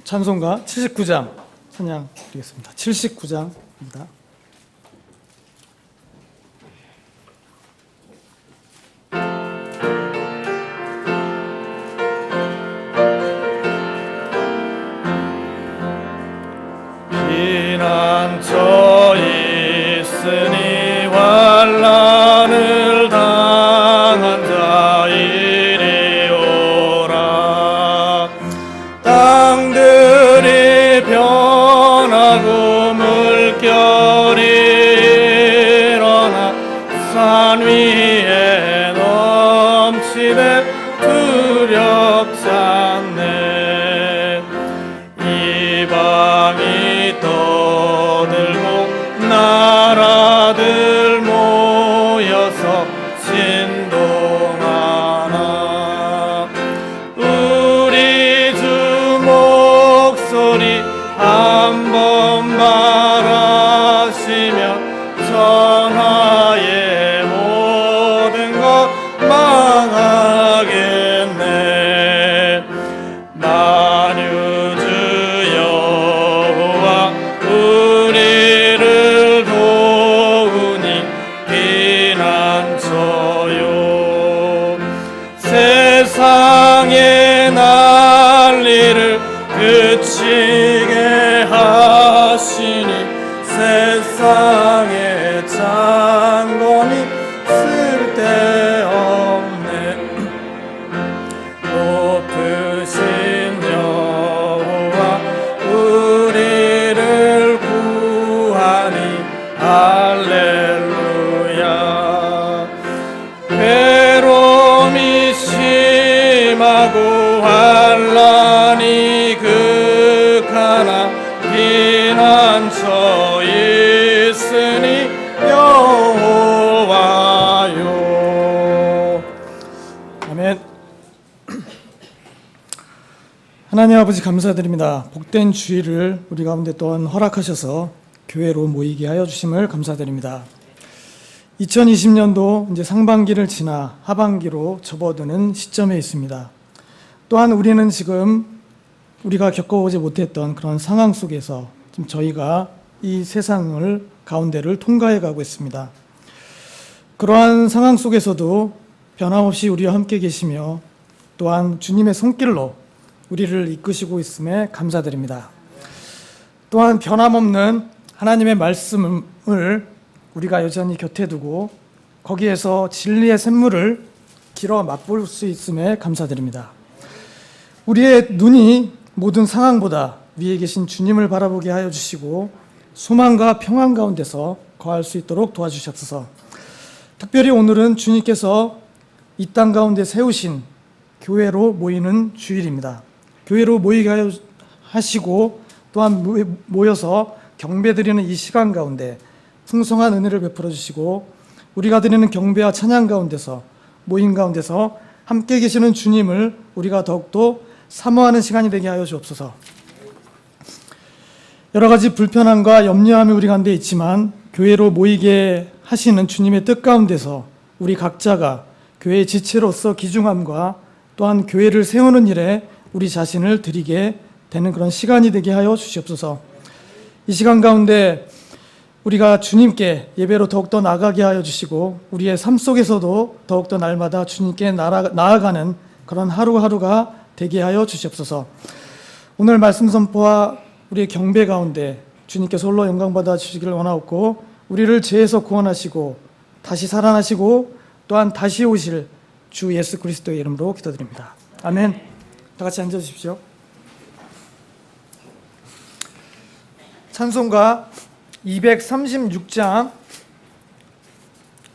찬송가 79장 찬양 드리겠습니다. 79장입니다. 피난처 있으니 환난을 당한 자 이리 오라. 땅들이 변하고 물결이 일어나 산 위에 넘치네 두렵지 않네. 이방이 떠들고 나라들 모여서 진동하나. 우리 주 목소리 한번 말하시면 천하의 모든 것 망하겠네. 만유주 여호와 우리를 도우니 피난처요. 세상의 난리를 그치게 하시니 세상의 창건이 쓸데없네. 높으신 여호와 우리를 구하니 할렐루야. 괴로움이 심하고 환난이 극하나 피난처 있으니 여호와요. 아멘. 하나님 아버지 감사드립니다. 복된 주일을 우리 가운데 또한 허락하셔서 교회로 모이게 하여 주심을 감사드립니다. 2020년도 이제 상반기를 지나 하반기로 접어드는 시점에 있습니다. 또한 우리는 지금 우리가 겪어보지 못했던 그런 상황 속에서 지금 저희가 이 세상을 가운데를 통과해 가고 있습니다. 그러한 상황 속에서도 변함없이 우리와 함께 계시며 또한 주님의 손길로 우리를 이끄시고 있음에 감사드립니다. 또한 변함없는 하나님의 말씀을 우리가 여전히 곁에 두고 거기에서 진리의 샘물을 길어 맛볼 수 있음에 감사드립니다. 우리의 눈이 모든 상황보다 위에 계신 주님을 바라보게 하여 주시고 소망과 평안 가운데서 거할 수 있도록 도와주시옵소서. 특별히 오늘은 주님께서 이 땅 가운데 세우신 교회로 모이는 주일입니다. 교회로 모이게 하시고 또한 모여서 경배드리는 이 시간 가운데 풍성한 은혜를 베풀어 주시고 우리가 드리는 경배와 찬양 가운데서 모임 가운데서 함께 계시는 주님을 우리가 더욱더 사모하는 시간이 되게 하여 주옵소서. 여러 가지 불편함과 염려함이 우리 가운데 있지만 교회로 모이게 하시는 주님의 뜻 가운데서 우리 각자가 교회의 지체로서 귀중함과 또한 교회를 세우는 일에 우리 자신을 드리게 되는 그런 시간이 되게 하여 주시옵소서. 이 시간 가운데 우리가 주님께 예배로 더욱더 나아가게 하여 주시고 우리의 삶 속에서도 더욱더 날마다 주님께 나아가는 그런 하루하루가 되게 하여 주시옵소서. 오늘 말씀 선포와 우리의 경배 가운데 주님께서 홀로 영광 받아 주시기를 원하옵고 우리를 죄에서 구원하시고 다시 살아나시고 또한 다시 오실 주 예수 그리스도의 이름으로 기도드립니다. 아멘. 다 같이 앉아 주십시오. 찬송가 236장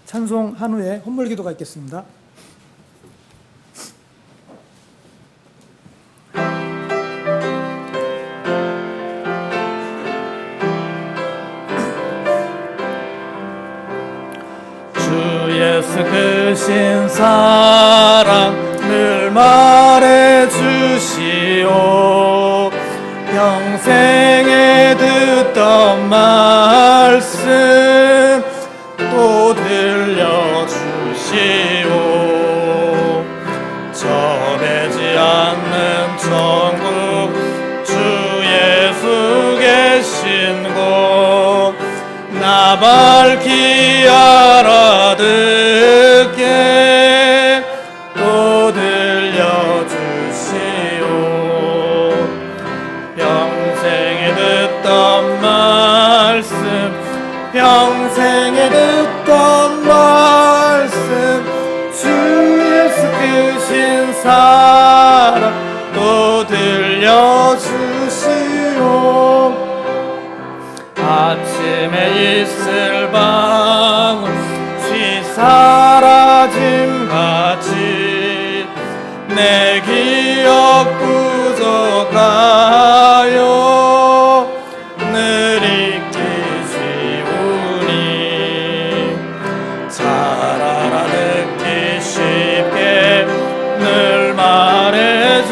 찬송한 후에 헌물기도가 있겠습니다. 주 예수 크신 사랑 늘 말해 주시오. 평생에 듣던 말씀 또 들려주시오. 전해지 않는 천국 주 나 밝히 알아듣게 또 들려주시오. 평생에 듣던 말씀, 평생에 듣던 말씀, 주 예수 크신 사랑 또 들려주시오. 아침에 있을 방울 쉬 사라짐같이 내 기억 부족하여 늘 잊기 쉬우니 잘 알아듣기 쉽게 늘 말해주시오.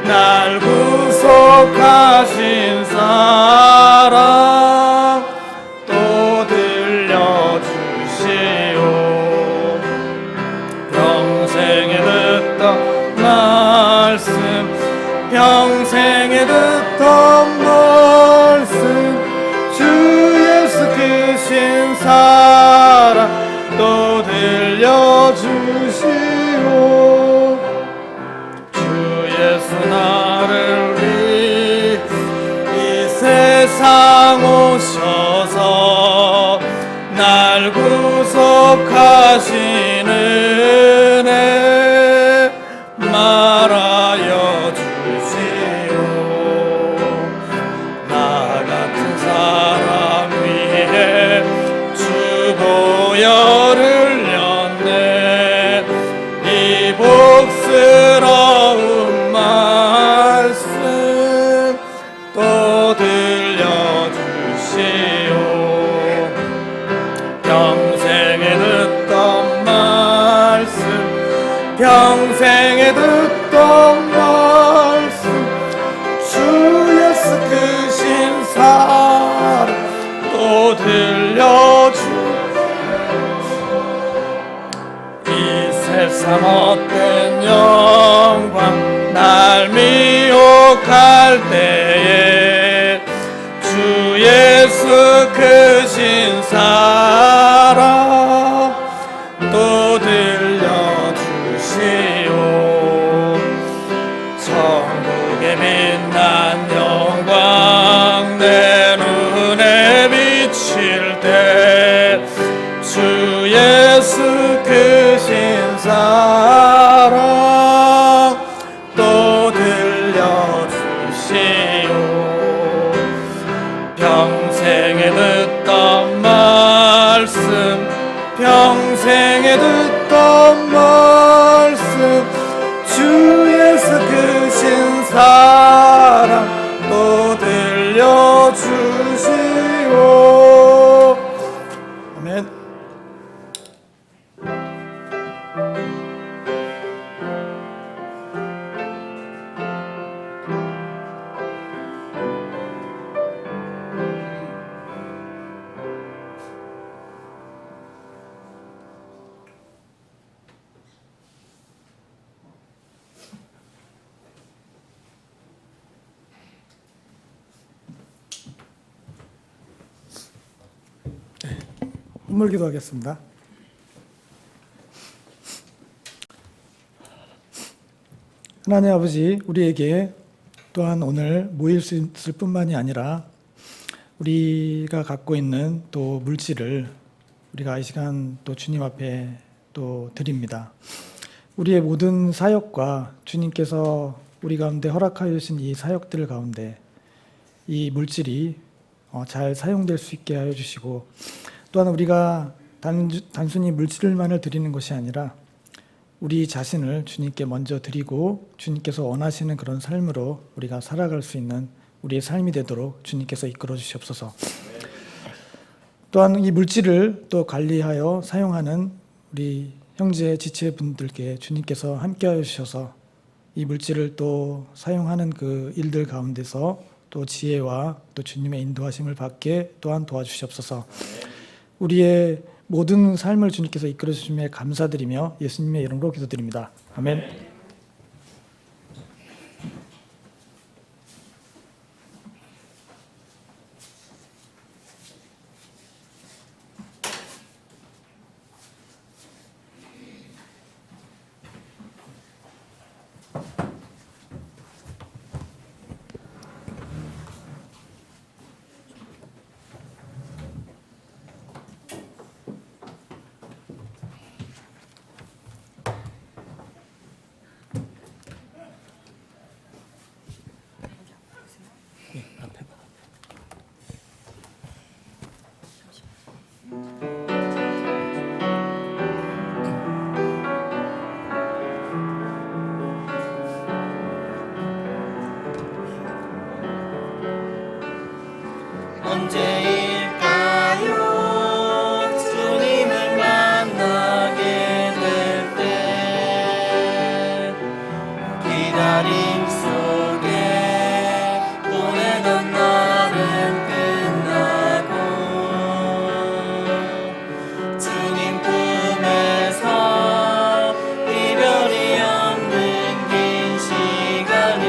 날 구속하신 사랑 또 들려주시오. 평생에 듣던 말씀, 평생에 듣던 말씀, 주 예수 크신 사랑 또 들려주시오. 주 예수 나를 위해 이 세상 오셔서 날 구속하신 은혜 말하여 주시오. 나 같은 사람 위해 주 보혈을 흘렸네. 이 복스러운 말씀 또 들려주시오. 평생에 듣던 말씀, 평생에 듣던 말씀, 주 예수 크신 사랑 또 들려주시오. 이 세상 헛된 영광 날 미혹할 때에 주 예수 크신 사랑 또 들려주시오. 천국의 빛난 영광 내 눈에 비칠 때 주 예수 크신 사랑 또 들려주시오. 평생에 듣던 말씀, 평생에 듣던 말씀, 주 예수 크신 사랑 또 들려주시오. 아멘. 헌물 기도하겠습니다. 하나님 아버지, 우리에게 또한 오늘 모일 수 있을 뿐만이 아니라 우리가 갖고 있는 또 물질을 우리가 이 시간 또 주님 앞에 또 드립니다. 우리의 모든 사역과 주님께서 우리 가운데 허락하여 주신 이 사역들 가운데 이 물질이 잘 사용될 수 있게 하여 주시고, 또한 우리가 단순히 물질만을 드리는 것이 아니라 우리 자신을 주님께 먼저 드리고 주님께서 원하시는 그런 삶으로 우리가 살아갈 수 있는 우리의 삶이 되도록 주님께서 이끌어 주시옵소서. 또한 이 물질을 또 관리하여 사용하는 우리 형제 지체분들께 주님께서 함께하여 주셔서 이 물질을 또 사용하는 그 일들 가운데서 또 지혜와 또 주님의 인도하심을 받게 또한 도와주시옵소서. 우리의 모든 삶을 주님께서 이끌어 주심에 감사드리며 예수님의 이름으로 기도드립니다. 아멘. 예, 앞에 봐. 언제일까요? 주님을 만나게 될 때 기다림 속에 보내던 날은 끝나고 주님 품에서 이별이 없는 긴 시간을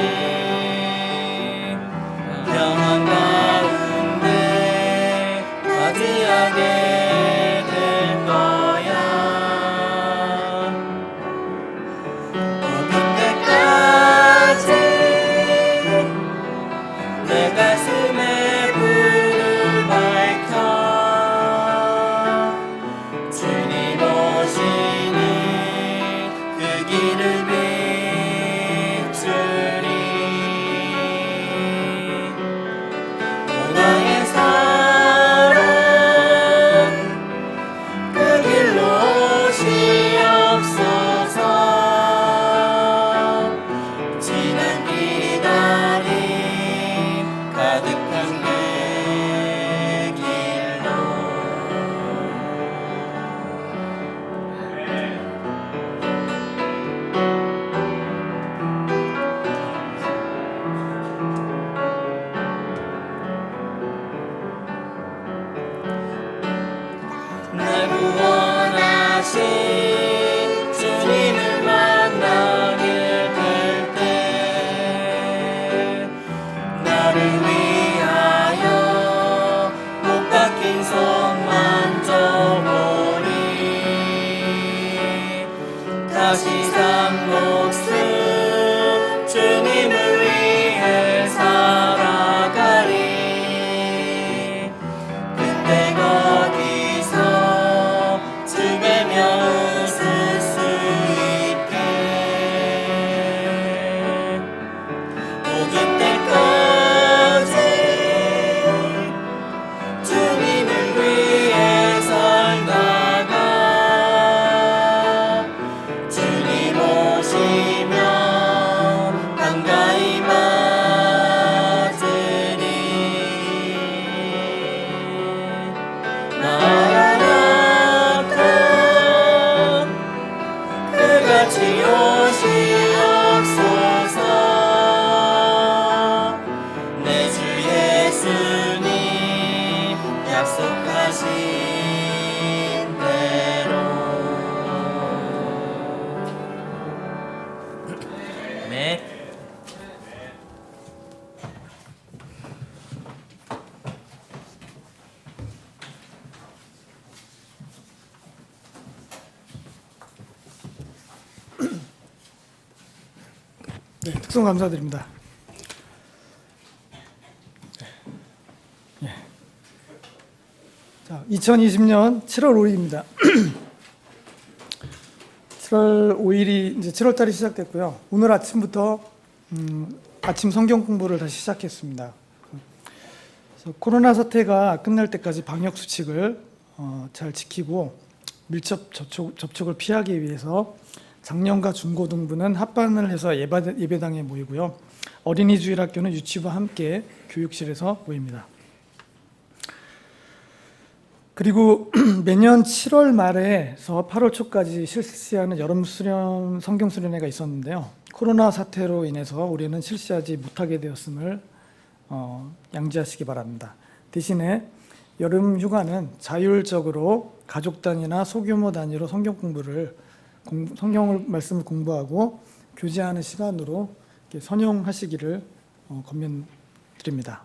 평안 가운데 맞이하게 될 거야. 그때까지 내 가슴에 불을 밝혀 주님 오시니 그 길을 비추리. 나의 사랑 그 길로 오시옵소서. 지난 기다림 가득한 내 길로. 날 구원하신 주님을 만나게 될 때 나를 위하여 못 박힌 손 만져보리. 다시 산 목숨 주님을 위해 살아가리. 그때 거기서 주매며 웃을 수 있게 또 그때까지 주님을 위해 살다가 주님 오시면 한가히 맞으리. 마라나타 그같이 오시옵소서. 내 주 예수님 약속하신 대로. 아멘. 네, 특송 감사드립니다. 예. 자, 2020년 7월 5일입니다. 7월 5일이 이제 7월 달이 시작됐고요. 오늘 아침부터 아침 성경 공부를 다시 시작했습니다. 그래서 코로나 사태가 끝날 때까지 방역 수칙을 잘 지키고 밀접 접촉을 피하기 위해서 작년과 중고등부는 합반을 해서 예배당에 모이고요. 어린이 주일학교는 유치부와 함께 교육실에서 모입니다. 그리고 매년 7월 말에서 8월 초까지 실시하는 여름 수련 성경 수련회가 있었는데요. 코로나 사태로 인해서 올해는 실시하지 못하게 되었음을 양지하시기 바랍니다. 대신에 여름 휴가는 자율적으로 가족 단위나 소규모 단위로 성경을 말씀을 공부하고 교제하는 시간으로 이렇게 선용하시기를 권면드립니다.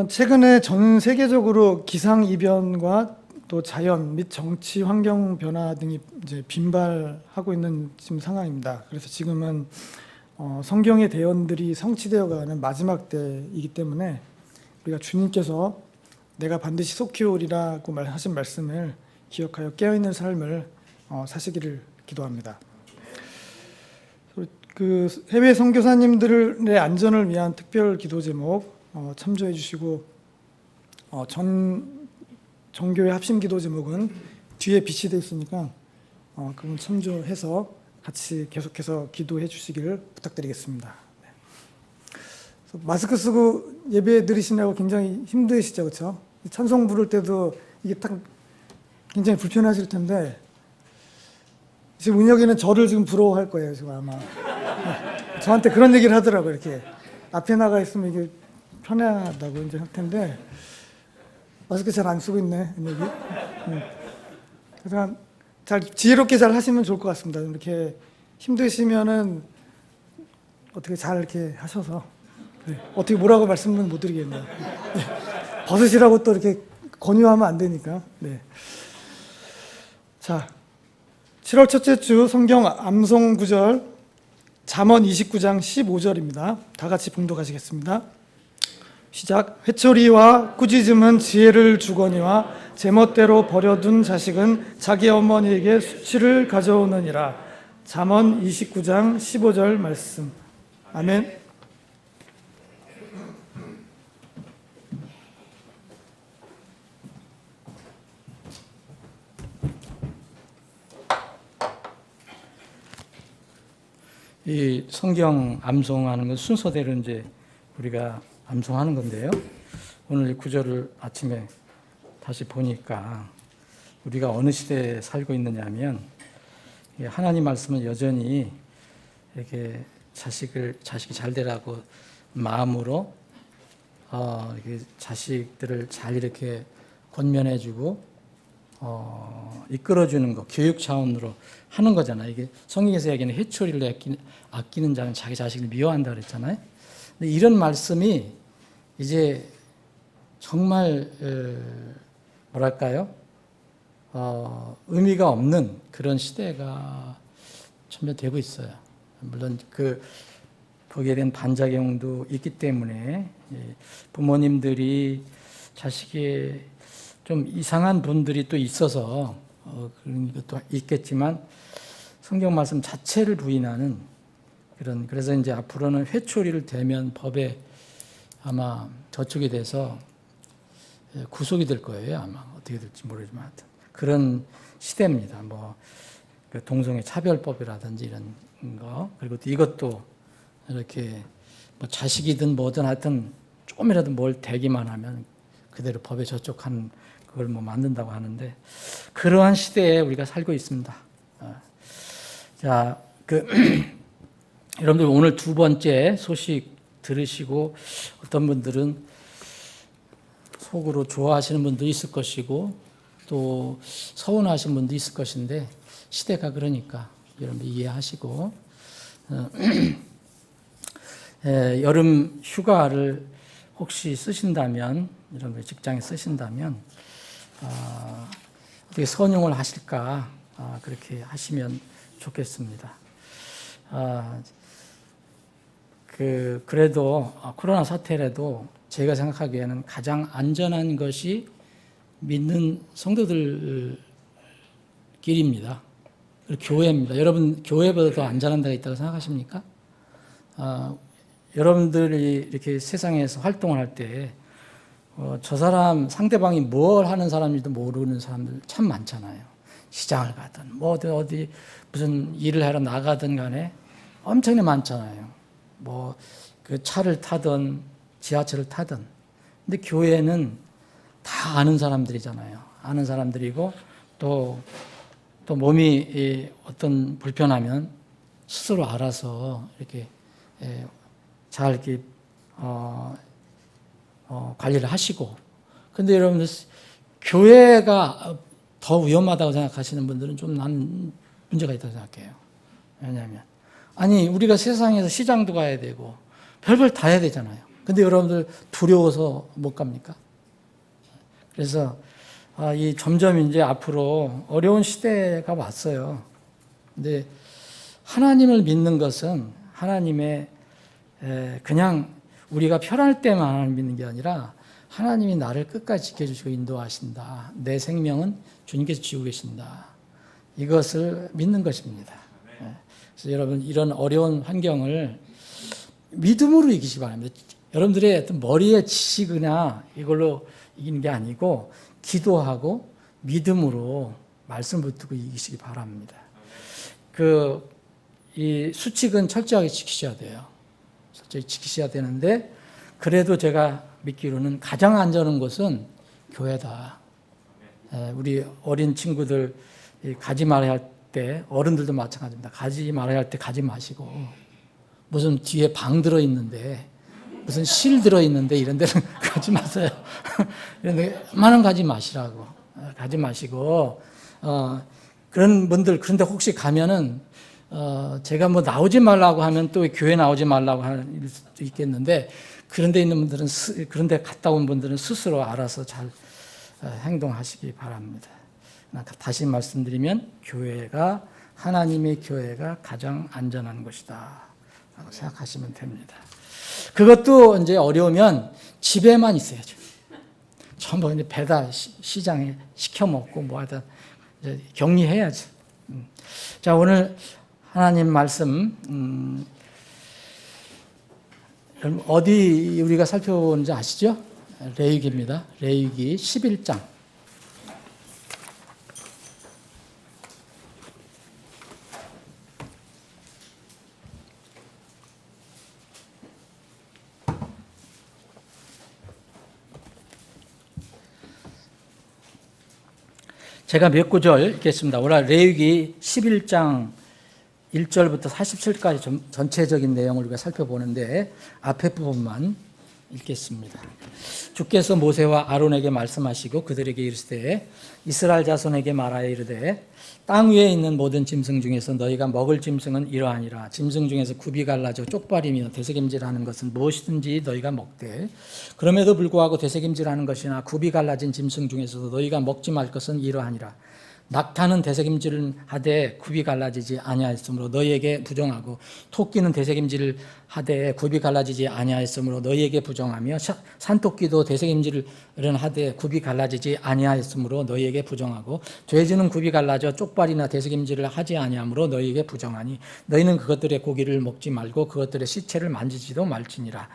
최근에 전 세계적으로 기상 이변과 또 자연 및 정치 환경 변화 등이 이제 빈발하고 있는 지금 상황입니다. 그래서 지금은 성경의 대언들이 성취되어가는 마지막 때이기 때문에 우리가 주님께서 내가 반드시 속히 오리라고 하신 말씀을 기억하여 깨어있는 삶을 사시기를 기도합니다. 그 해외 선교사님들의 안전을 위한 특별 기도 제목 참조해 주시고 전 정교회 합심 기도 제목은 뒤에 비치돼 있으니까 그건 참조해서 같이 계속해서 기도해 주시기를 부탁드리겠습니다. 네. 마스크 쓰고 예배 드리시느라고 굉장히 힘드시죠, 그렇죠? 찬송 부를 때도 이게 딱 굉장히 불편하실 텐데 지금 은혁이는 저를 지금 부러워할 거예요, 지금 아마. 네. 저한테 그런 얘기를 하더라고요, 이렇게 앞에 나가 있으면 이게 편하다고 이제 할 텐데 마스크 잘 안 쓰고 있네, 은혁이. 그래서 잘 지혜롭게 잘 하시면 좋을 것 같습니다. 이렇게 힘드시면은 어떻게 잘 이렇게 하셔서 네. 어떻게 뭐라고 말씀은 못 드리겠네요. 네. 벗으시라고 또 이렇게 권유하면 안 되니까. 네. 자, 7월 첫째 주 성경 암송 구절 잠언 29장 15절입니다. 다 같이 봉독하시겠습니다. 시작. 회초리와 꾸짖음은 지혜를 주거니와 제멋대로 버려둔 자식은 자기 어머니에게 수치를 가져오느니라. 잠언 29장 15절 말씀. 아멘. 이 성경 암송하는 건 순서대로 이제 우리가 암송하는 건데요. 오늘 이 구절을 아침에 다시 보니까 우리가 어느 시대에 살고 있느냐면 하나님 말씀은 여전히 이렇게 자식이 잘 되라고 마음으로 이렇게 자식들을 잘 이렇게 권면해주고 이끌어주는 거, 교육 차원으로 하는 거잖아요. 이게 성경에서 얘기하는 회초리를 아끼는 자는 자기 자식을 미워한다 그랬잖아요. 근데 이런 말씀이 이제 정말 뭐랄까요? 의미가 없는 그런 시대가 점점 되고 있어요. 물론 거기에 대한 반작용도 있기 때문에 부모님들이 자식이 좀 이상한 분들이 또 있어서 그런 것도 있겠지만 성경 말씀 자체를 부인하는 그래서 이제 앞으로는 회초리를 대면 법에 아마 저촉이 돼서 구속이 될 거예요. 아마 어떻게 될지 모르지만 하여튼 그런 시대입니다. 그 동성애 차별법이라든지 이런 거, 그리고 또 이것도 이렇게 자식이든 뭐든 하여튼 조금이라도 뭘 대기만 하면 그대로 법에 저촉하는 그걸 만든다고 하는데 그러한 시대에 우리가 살고 있습니다. 자, 여러분들 오늘 두 번째 소식 들으시고 어떤 분들은 속으로 좋아하시는 분도 있을 것이고 또 서운하신 분도 있을 것인데 시대가 그러니까 여러분들 이해하시고 여름 휴가를 혹시 쓰신다면 여러분들 직장에 쓰신다면 어떻게 선용을 하실까 그렇게 하시면 좋겠습니다. 그래도 코로나 사태라도 제가 생각하기에는 가장 안전한 것이 믿는 성도들 길입니다. 교회입니다. 여러분 교회보다 더 안전한 데가 있다고 생각하십니까? 여러분들이 이렇게 세상에서 활동을 할 때 저 사람 상대방이 뭘 하는 사람인지도 모르는 사람들 참 많잖아요. 시장을 가든 어디 무슨 일을 하러 나가든 간에 엄청나게 많잖아요. 그 차를 타든 지하철을 타든. 근데 교회는 다 아는 사람들이잖아요. 아는 사람들이고 또 몸이 어떤 불편하면 스스로 알아서 이렇게 잘 이렇게 관리를 하시고. 근데 여러분들 교회가 더 위험하다고 생각하시는 분들은 좀 난 문제가 있다고 생각해요. 왜냐하면 우리가 세상에서 시장도 가야 되고 별걸 다 해야 되잖아요. 근데 여러분들 두려워서 못 갑니까? 그래서 점점 이제 앞으로 어려운 시대가 왔어요. 근데 하나님을 믿는 것은 하나님의 그냥 우리가 편할 때만 하나님 믿는 게 아니라 하나님이 나를 끝까지 지켜주시고 인도하신다. 내 생명은 주님께서 지고 계신다. 이것을 믿는 것입니다. 그래서 여러분 이런 어려운 환경을 믿음으로 이기시 바랍니다. 여러분들의 어떤 머리의 지식이나 이걸로 이기는 게 아니고 기도하고 믿음으로 말씀 붙들고 이기시기 바랍니다. 이 수칙은 철저하게 지키셔야 돼요. 철저히 지키셔야 되는데 그래도 제가 믿기로는 가장 안전한 곳은 교회다. 우리 어린 친구들 가지 말아야 할 때 어른들도 마찬가지입니다. 가지 말아야 할 때 가지 마시고 무슨 뒤에 방 들어있는데 무슨 실 들어있는데 이런 데는 가지 마세요. 이런 데 많은 가지 마시라고. 가지 마시고 그런 분들 그런데 혹시 가면은 제가 뭐 나오지 말라고 하면 또 교회 나오지 말라고 할 수도 있겠는데 그런 데 있는 분들은 그런 데 갔다 온 분들은 스스로 알아서 잘 행동하시기 바랍니다. 다시 말씀드리면 교회가 하나님의 교회가 가장 안전한 곳이다 라고 생각하시면 됩니다. 그것도 이제 어려우면 집에만 있어야죠. 전부 이제 배달 시장에 시켜 먹고 뭐 하다 이제 격리해야죠. 자, 오늘 하나님 말씀 어디 우리가 살펴보는지 아시죠? 레위기입니다. 레위기 11장. 제가 몇 구절 읽겠습니다. 오늘 레위기 11장 1절부터 47까지 전체적인 내용을 우리가 살펴보는데 앞에 부분만 읽겠습니다. 주께서 모세와 아론에게 말씀하시고 그들에게 이르시되 이스라엘 자손에게 말하여 이르되 땅 위에 있는 모든 짐승 중에서 너희가 먹을 짐승은 이러하니라. 짐승 중에서 굽이 갈라져 쪽발이며 되새김질하는 것은 무엇이든지 너희가 먹되 그럼에도 불구하고 되새김질하는 것이나 굽이 갈라진 짐승 중에서도 너희가 먹지 말 것은 이러하니라. 낙타는 되새김질을 하되 굽이 갈라지지 아니하였으므로 너희에게 부정하고 토끼는 되새김질을 하되 굽이 갈라지지 아니하였으므로 너희에게 부정하며 산토끼도 되새김질을 하되 굽이 갈라지지 아니하였으므로 너희에게 부정하고 돼지는 굽이 갈라져 쪽발이나 되새김질을 하지 아니하므로 너희에게 부정하니 너희는 그것들의 고기를 먹지 말고 그것들의 시체를 만지지 말지니라.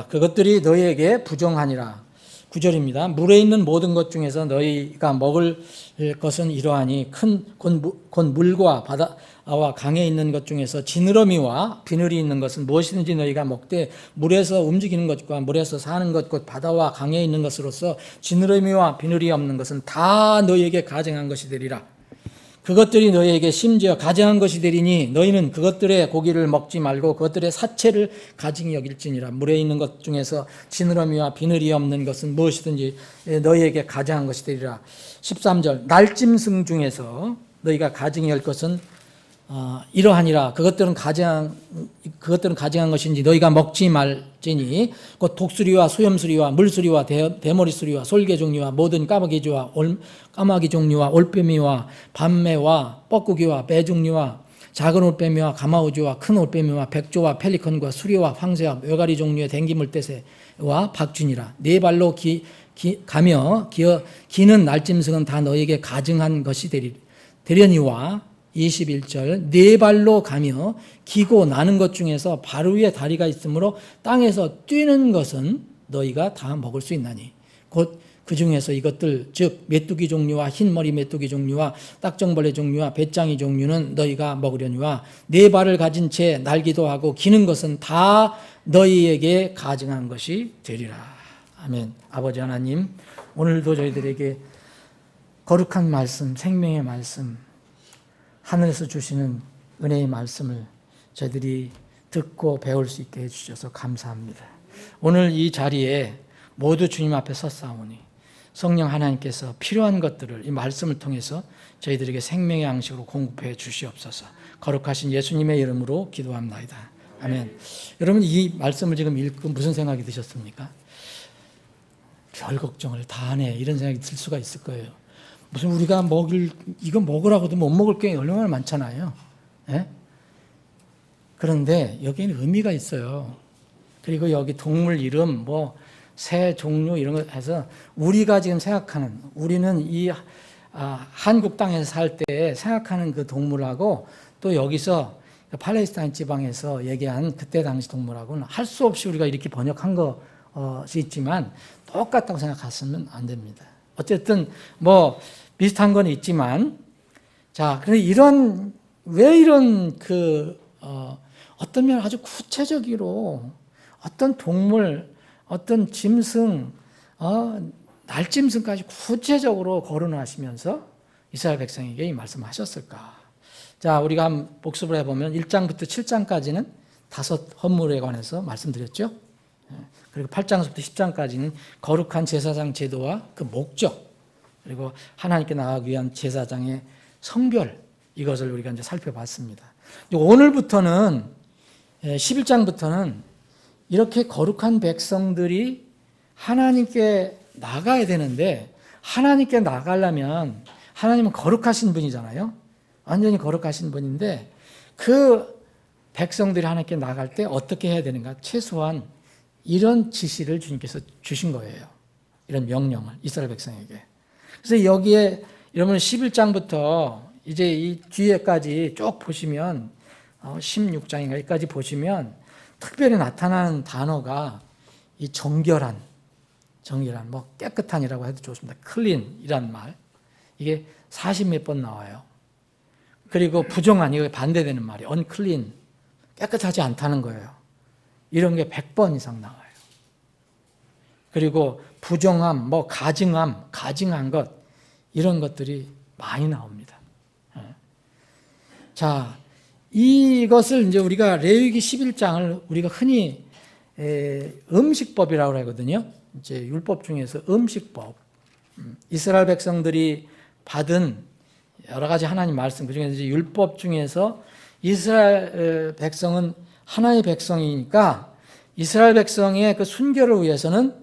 그것들이 너희에게 부정하니라. 9절입니다. 물에 있는 모든 것 중에서 너희가 먹을 것은 이러하니 곧 물과 바다와 강에 있는 것 중에서 지느러미와 비늘이 있는 것은 무엇이든지 너희가 먹되 물에서 움직이는 것과 물에서 사는 것 곧 바다와 강에 있는 것으로서 지느러미와 비늘이 없는 것은 다 너희에게 가증한 것이 되리라. 그것들이 너희에게 심지어 가증한 것이 되리니 너희는 그것들의 고기를 먹지 말고 그것들의 사체를 가증히 여길지니라. 물에 있는 것 중에서 지느러미와 비늘이 없는 것은 무엇이든지 너희에게 가증한 것이 되리라. 13절 날짐승 중에서 너희가 가증히 열 것은 이러하니라. 그것들은 가증한 것인지 너희가 먹지 말지니 곧 독수리와 수염수리와 물수리와 대머리수리와 솔개종류와 모든 까마귀 종류와 올빼미와 밤매와 뻐꾸기와 매종류와 작은 올빼미와 가마우주와 큰 올빼미와 백조와 펠리컨과 수리와 황새와 외가리 종류의 댕기물대새와 박쥐니라. 네 발로 가며 기는 날짐승은 다 너희에게 가증한 것이 되려니와 21절 네 발로 가며 기고 나는 것 중에서 발 위에 다리가 있으므로 땅에서 뛰는 것은 너희가 다 먹을 수 있나니 곧 그 중에서 이것들 즉 메뚜기 종류와 흰머리 메뚜기 종류와 딱정벌레 종류와 배짱이 종류는 너희가 먹으려니와 네 발을 가진 채 날기도 하고 기는 것은 다 너희에게 가증한 것이 되리라. 아멘. 아버지 하나님, 오늘도 저희들에게 거룩한 말씀, 생명의 말씀, 하늘에서 주시는 은혜의 말씀을 저희들이 듣고 배울 수 있게 해주셔서 감사합니다. 오늘 이 자리에 모두 주님 앞에 섰사오니 성령 하나님께서 필요한 것들을 이 말씀을 통해서 저희들에게 생명의 양식으로 공급해 주시옵소서. 거룩하신 예수님의 이름으로 기도합나이다. 아멘. 여러분 이 말씀을 지금 읽고 무슨 생각이 드셨습니까? 별 걱정을 다 하네 이런 생각이 들 수가 있을 거예요. 무슨 우리가 이거 먹으라고도 못 먹을 게 얼마나 많잖아요. 예? 그런데 여기에는 의미가 있어요. 그리고 여기 동물 이름, 새 종류 이런 거 해서 우리가 지금 생각하는, 우리는 이 한국 땅에서 살 때 생각하는 그 동물하고 또 여기서 팔레스타인 지방에서 얘기한 그때 당시 동물하고는 할 수 없이 우리가 이렇게 번역한 것이 있지만 똑같다고 생각하시면 안 됩니다. 어쨌든 뭐 비슷한 건 있지만, 자, 그런데 왜 이런 어떤 면 아주 구체적으로 어떤 동물, 어떤 짐승, 날짐승까지 구체적으로 거론하시면서 이스라엘 백성에게 이 말씀하셨을까? 자, 우리가 한번 복습을 해보면 1장부터 7장까지는 5 헌물에 관해서 말씀드렸죠. 그리고 8장부터 10장까지는 거룩한 제사장 제도와 그 목적, 그리고 하나님께 나아가기 위한 제사장의 성별, 이것을 우리가 이제 살펴봤습니다. 오늘부터는 11장부터는 이렇게 거룩한 백성들이 하나님께 나가야 되는데, 하나님께 나가려면 하나님은 거룩하신 분이잖아요. 완전히 거룩하신 분인데 그 백성들이 하나님께 나갈 때 어떻게 해야 되는가? 최소한 이런 지시를 주님께서 주신 거예요. 이런 명령을 이스라엘 백성에게. 그래서 여기에 여러분 11장부터 이제 이 뒤에까지 쭉 보시면 16장인가 여기까지 보시면 특별히 나타나는 단어가 이 정결한, 뭐 깨끗한이라고 해도 좋습니다. 클린이란 말, 이게 40몇 번 나와요. 그리고 부정한, 이거 반대되는 말이 unclean, 깨끗하지 않다는 거예요. 이런 게 100번 이상 나와요. 그리고 부정함, 뭐 가증한 것, 이런 것들이 많이 나옵니다. 자, 이것을 이제 우리가 레위기 11장을 우리가 흔히 음식법이라고 하거든요. 이제 율법 중에서 음식법. 이스라엘 백성들이 받은 여러 가지 하나님 말씀, 그 중에서 이제 율법 중에서 이스라엘 백성은 하나의 백성이니까 이스라엘 백성의 그 순결을 위해서는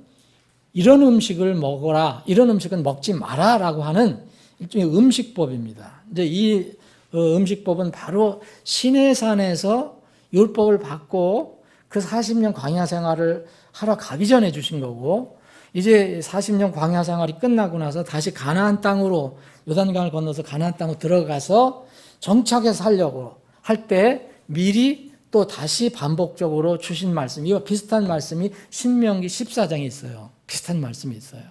이런 음식을 먹어라, 이런 음식은 먹지 마라라고 하는 일종의 음식법입니다. 이제 이 음식법은 바로 시내산에서 율법을 받고 그 40년 광야 생활을 하러 가기 전에 주신 거고, 이제 40년 광야 생활이 끝나고 나서 다시 가나안 땅으로, 요단강을 건너서 가나안 땅으로 들어가서 정착해서 살려고 할 때 미리 또 다시 반복적으로 주신 말씀, 이와 비슷한 말씀이 신명기 14장에 있어요. 비슷한 말씀이 있어요.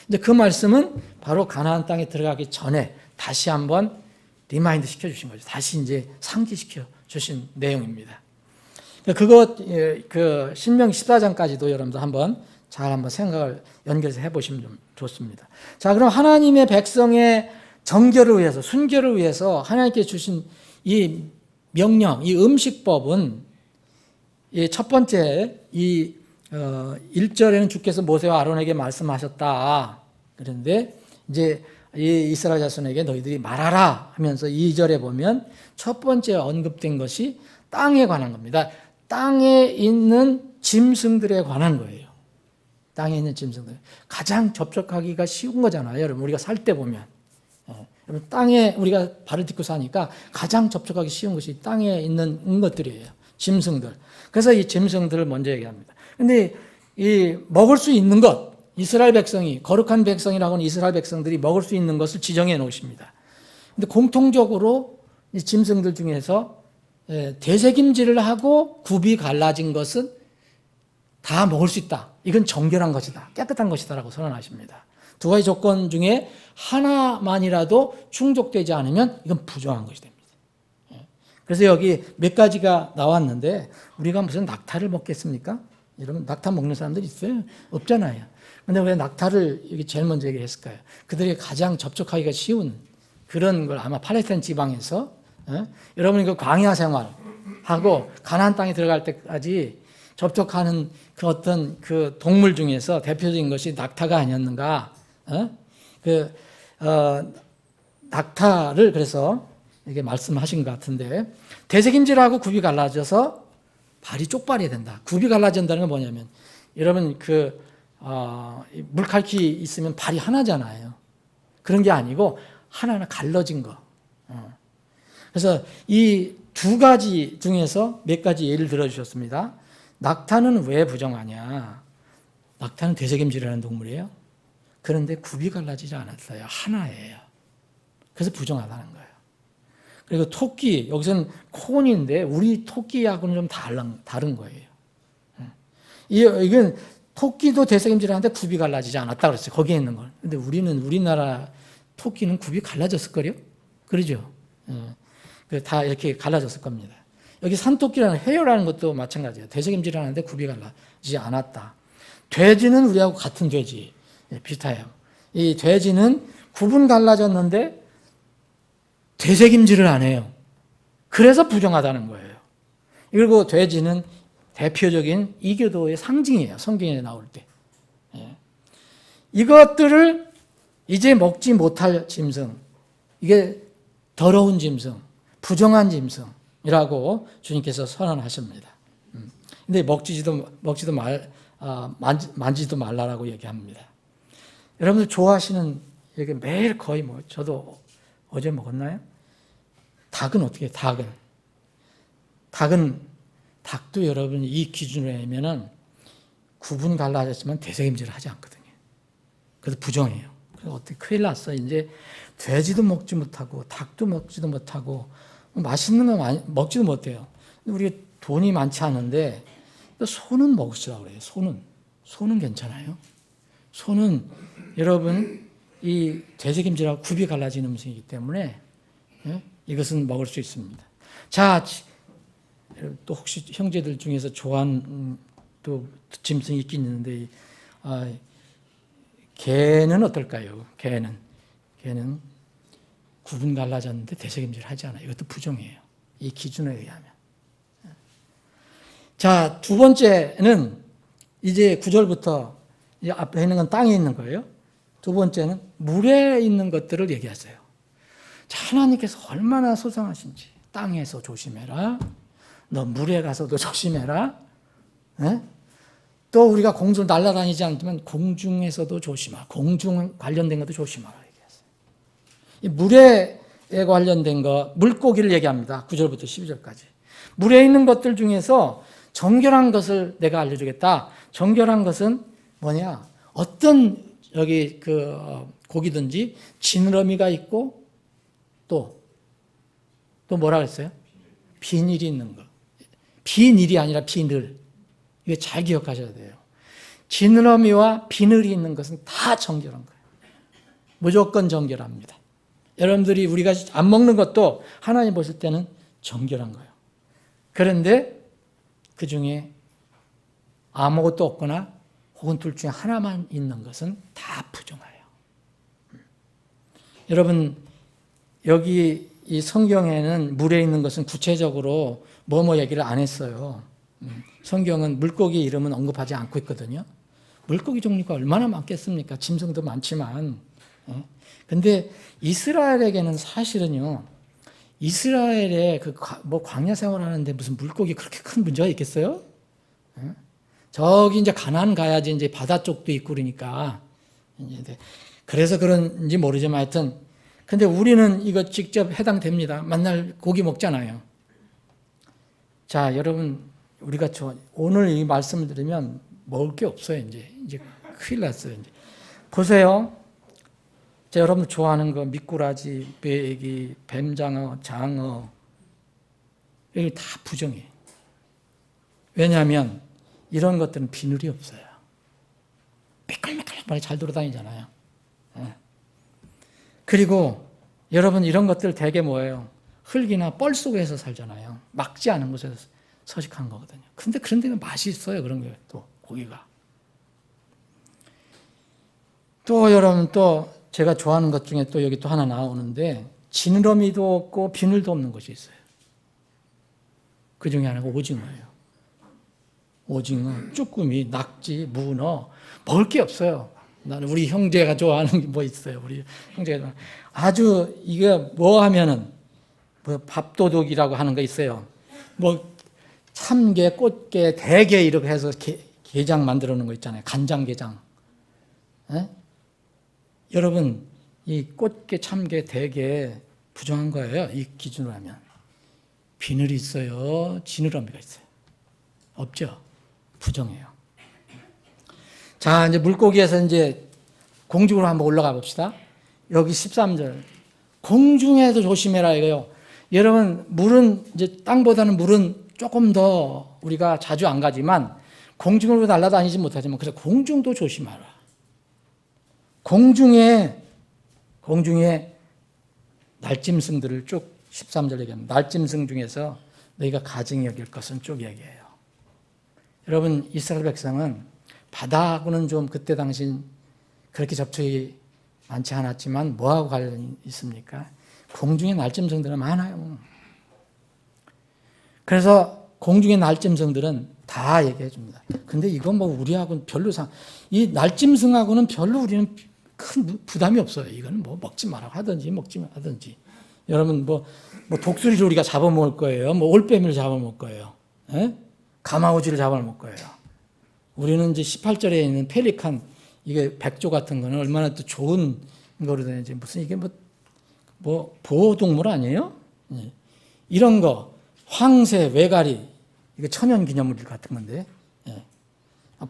근데 그 말씀은 바로 가나안 땅에 들어가기 전에 다시 한번 리마인드 시켜주신 거죠. 다시 이제 상기시켜 주신 내용입니다. 그 신명기 14장까지도 여러분들 한번 생각을 연결해서 해보시면 좀 좋습니다. 자, 그럼 하나님의 백성의 정결을 위해서, 순결을 위해서 하나님께 주신 이 명령, 이 음식법은 첫 번째, 1절에는 주께서 모세와 아론에게 말씀하셨다. 그런데 이제 이 이스라엘 자손에게 너희들이 말하라 하면서 2절에 보면 첫 번째 언급된 것이 땅에 관한 겁니다. 땅에 있는 짐승들에 관한 거예요. 땅에 있는 짐승들. 가장 접촉하기가 쉬운 거잖아요. 여러분, 우리가 살 때 보면. 여러분, 땅에 우리가 발을 딛고 사니까 가장 접촉하기 쉬운 것이 땅에 있는 것들이에요. 짐승들. 그래서 이 짐승들을 먼저 얘기합니다. 근데 이 먹을 수 있는 것, 이스라엘 백성이, 거룩한 백성이라고 하는 이스라엘 백성들이 먹을 수 있는 것을 지정해 놓으십니다. 근데 공통적으로 이 짐승들 중에서 대세김질을 하고 굽이 갈라진 것은 다 먹을 수 있다. 이건 정결한 것이다. 깨끗한 것이다. 라고 선언하십니다. 두 가지 조건 중에 하나만이라도 충족되지 않으면 이건 부정한 것이 됩니다. 그래서 여기 몇 가지가 나왔는데 우리가 무슨 낙타를 먹겠습니까? 여러분, 낙타 먹는 사람들 있어요? 없잖아요. 근데 왜 낙타를 여기 제일 먼저 얘기했을까요? 그들이 가장 접촉하기가 쉬운 그런 걸 아마 팔레스타인 지방에서 여러분이 그 광야 생활하고 가나안 땅에 들어갈 때까지 접촉하는 그 어떤 그 동물 중에서 대표적인 것이 낙타가 아니었는가? 낙타를 그래서 이게 말씀하신 것 같은데, 대세김질하고 굽이 갈라져서 발이 쪽발이 된다. 굽이 갈라진다는 건 뭐냐면, 여러분 물갈퀴 있으면 발이 하나잖아요. 그런 게 아니고 하나하나 갈라진 거. 그래서 이 두 가지 중에서 몇 가지 예를 들어주셨습니다. 낙타는 왜 부정하냐? 낙타는 대세김질이라는 동물이에요. 그런데 굽이 갈라지지 않았어요. 하나예요. 그래서 부정하다는 거예요. 그리고 토끼, 여기서는 콘인데 우리 토끼하고는 좀 다른 거예요. 이건 토끼도 대책임질하는데 굽이 갈라지지 않았다 그랬어요. 거기에 있는 걸. 근데 우리나라 토끼는 굽이 갈라졌을걸요? 그러죠? 다 이렇게 갈라졌을 겁니다. 여기 산토끼라는 해여라는 것도 마찬가지예요. 대책임질하는데 굽이 갈라지지 않았다. 돼지는 우리하고 같은 돼지. 비슷해요. 이 돼지는 굽은 갈라졌는데 되새김질을 안 해요. 그래서 부정하다는 거예요. 그리고 돼지는 대표적인 이교도의 상징이에요. 성경에 나올 때. 이것들을 이제 먹지 못할 짐승, 이게 더러운 짐승, 부정한 짐승이라고 주님께서 선언하십니다. 근데 만지지도 말라라고 얘기합니다. 여러분들 좋아하시는, 이게 매일 거의 저도 어제 먹었나요? 닭은 어떻게 해요? 닭도 여러분 이 기준으로 하면은 구분 갈라졌지만 대책임질을 하지 않거든요. 그래서 부정해요. 그래서 어떻게 큰일 났어. 이제 돼지도 먹지 못하고 닭도 먹지도 못하고 맛있는 거 먹지도 못해요. 우리가 돈이 많지 않은데 소는 먹으시라고 그래요. 소는 괜찮아요. 소는 여러분 이 대책임질하고 굽이 갈라지는 음식이기 때문에 이것은 먹을 수 있습니다. 자, 또 혹시 형제들 중에서 좋아하는 또 짐승이 있긴 있는데 개는 어떨까요? 개는 구분 갈라졌는데 대책임질 하지 않아요. 이것도 부정이에요. 이 기준에 의하면. 자, 두 번째는 이제 9절부터 이제 앞에 있는 건 땅에 있는 거예요. 두 번째는 물에 있는 것들을 얘기하세요. 자, 하나님께서 얼마나 소상하신지. 땅에서 조심해라. 너 물에 가서도 조심해라. 네? 또 우리가 공중 날아다니지 않지만 공중에서도 조심하라. 공중 관련된 것도 조심하라. 얘기했어요. 이 물에 관련된 거, 물고기를 얘기합니다. 9절부터 12절까지. 물에 있는 것들 중에서 정결한 것을 내가 알려주겠다. 정결한 것은 뭐냐? 어떤 여기 고기든지 지느러미가 있고 또 뭐라 그랬어요? 비닐이 있는 거. 비닐이 아니라 비늘. 이게 잘 기억하셔야 돼요. 지느러미와 비늘이 있는 것은 다 정결한 거예요. 무조건 정결합니다. 여러분들이 우리가 안 먹는 것도 하나님 보실 때는 정결한 거예요. 그런데 그 중에 아무것도 없거나 혹은 둘 중에 하나만 있는 것은 다 부정해요. 여러분, 여기 이 성경에는 물에 있는 것은 구체적으로 뭐뭐 얘기를 안 했어요. 성경은 물고기 이름은 언급하지 않고 있거든요. 물고기 종류가 얼마나 많겠습니까? 짐승도 많지만. 근데 이스라엘에게는 사실은요, 이스라엘에 광야 생활하는데 무슨 물고기 그렇게 큰 문제가 있겠어요? 저기 이제 가나안 가야지 이제 바다 쪽도 있고 그러니까. 그래서 그런지 모르지만 하여튼. 근데 우리는 이거 직접 해당됩니다. 맨날 고기 먹잖아요. 자, 여러분, 우리가 오늘 이 말씀을 들으면 먹을 게 없어요, 이제 큰일 났어요, 이제. 보세요. 자, 여러분 좋아하는 거, 미꾸라지, 베기, 뱀장어, 장어. 여기 다 부정해요. 왜냐하면 이런 것들은 비늘이 없어요. 매끌매끌하게 잘 돌아다니잖아요. 그리고 여러분 이런 것들 되게 뭐예요? 흙이나 뻘 속에서 살잖아요. 막지 않은 곳에서 서식한 거거든요. 근데 그런 데는 맛이 있어요. 그런 게 또 고기가. 또 여러분 또 제가 좋아하는 것 중에 또 여기 또 하나 나오는데 지느러미도 없고 비늘도 없는 것이 있어요. 그 중에 하나가 오징어예요. 오징어, 쭈꾸미, 낙지, 문어 먹을 게 없어요. 나는 우리 형제가 좋아하는 게 뭐 있어요. 우리 형제가 아주 이게 뭐 하면은 뭐 밥도둑이라고 하는 거 있어요. 뭐 참게, 꽃게, 대게 이렇게 해서 게장 만들어 놓은 거 있잖아요. 간장게장. 여러분 이 꽃게, 참게, 대게 부정한 거예요. 이 기준으로 하면. 비늘이 있어요. 지느러미가 있어요. 없죠? 부정해요. 자, 이제 물고기에서 이제 공중으로 한번 올라가 봅시다. 여기 13절. 공중에도 조심해라 이거요. 여러분, 물은 이제 땅보다는 물은 조금 더 우리가 자주 안 가지만 공중으로 날아다니지 못하지만 그래서 공중도 조심하라. 공중에 날짐승들을 쭉 13절 얘기합니다. 날짐승 중에서 너희가 가증히 여길 것은 쭉 얘기해요. 여러분, 이스라엘 백성은 바다하고는 좀 그때 당시 그렇게 접촉이 많지 않았지만 뭐하고 관련이 있습니까? 공중에 날짐승들은 많아요. 그래서 공중의 날짐승들은 다 얘기해 줍니다. 근데 이건 뭐 우리하고는 별로 이 날짐승하고는 별로 우리는 큰 부담이 없어요. 이거는 뭐 먹지 말라고 하든지 먹지 하든지. 여러분 뭐 독수리를 우리가 잡아먹을 거예요. 뭐 올빼미를 잡아먹을 거예요. 예? 가마우지를 잡아먹을 거예요. 우리는 이제 18절에 있는 펠리칸, 이게 백조 같은 거는 얼마나 또 좋은 거로 되는지, 무슨 이게 뭐 보호동물 아니에요? 예. 이런 거, 황새, 외가리, 이게 천연기념물 같은 건데, 예.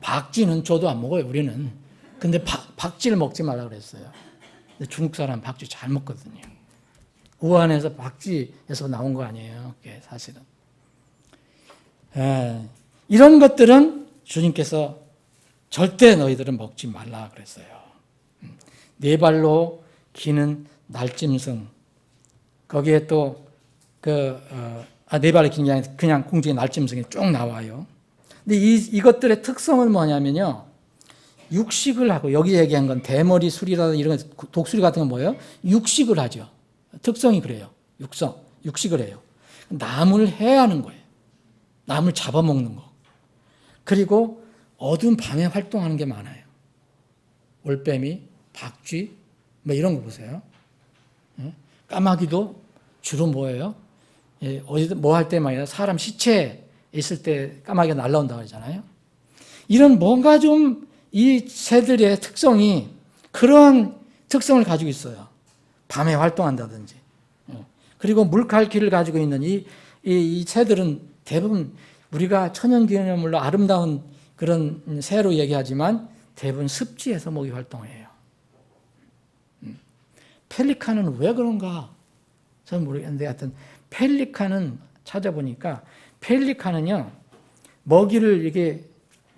박쥐는 저도 안 먹어요, 우리는. 근데 박쥐를 먹지 말라 그랬어요. 근데 중국 사람 박쥐 잘 먹거든요. 우한에서 박쥐에서 나온 거 아니에요, 그게 사실은. 예. 이런 것들은 주님께서 절대 너희들은 먹지 말라 그랬어요. 네 발로 기는 날짐승, 거기에 또 네 발로 기는 게 아니라 그냥 공중에 날짐승이 쭉 나와요. 근데 이것들의 특성은 뭐냐면요, 육식을 하고, 여기 얘기한 건 대머리 수리라든지 이런 거, 독수리 같은 건 뭐예요? 육식을 하죠. 특성이 그래요. 육식을 해요. 남을 해하는 거예요. 남을 잡아먹는 거. 그리고 어두운 밤에 활동하는 게 많아요. 올빼미, 박쥐, 뭐 이런 거 보세요. 까마귀도 주로 뭐예요? 어디 뭐 할 때만 아니라 사람 시체 있을 때 까마귀가 날라온다고 그러잖아요. 이런 뭔가 좀 이 새들의 특성이 그런 특성을 가지고 있어요. 밤에 활동한다든지. 그리고 물갈퀴를 가지고 있는 이 새들은 대부분 우리가 천연기념물로 아름다운 그런 새로 얘기하지만 대부분 습지에서 먹이 활동해요. 펠리칸은 왜 그런가? 저는 모르겠는데 하여튼 펠리칸은 찾아보니까 펠리칸은요, 먹이를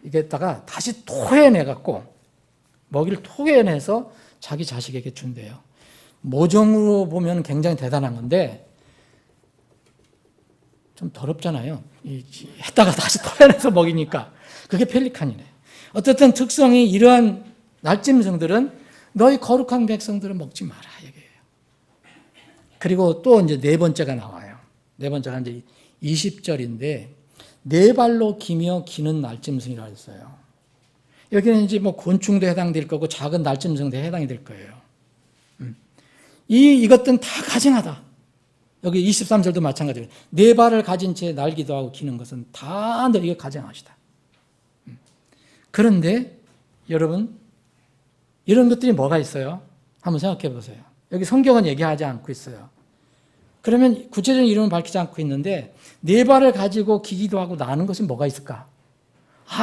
이게다가 다시 토해내갖고 먹이를 토해내서 자기 자식에게 준대요. 모종으로 보면 굉장히 대단한 건데 좀 더럽잖아요. 했다가 다시 토해내서 먹이니까. 그게 펠리칸이네. 어쨌든 특성이 이러한 날짐승들은 너희 거룩한 백성들은 먹지 마라 얘기해요. 그리고 또 이제 네 번째가 나와요. 네 번째가 이제 20절인데 네 발로 기며 기는 날짐승이라고 했어요. 여기는 이제 뭐 곤충도 해당될 거고 작은 날짐승도 해당이 될 거예요. 이것들은 다 가증하다. 여기 23절도 마찬가지예요. 네 발을 가진 채 날기도 하고 기는 것은 다 너희가 가증하시다. 그런데 여러분, 이런 것들이 뭐가 있어요? 한번 생각해 보세요. 여기 성경은 얘기하지 않고 있어요. 그러면 구체적인 이름은 밝히지 않고 있는데 네 발을 가지고 기기도 하고 나는 것이 뭐가 있을까?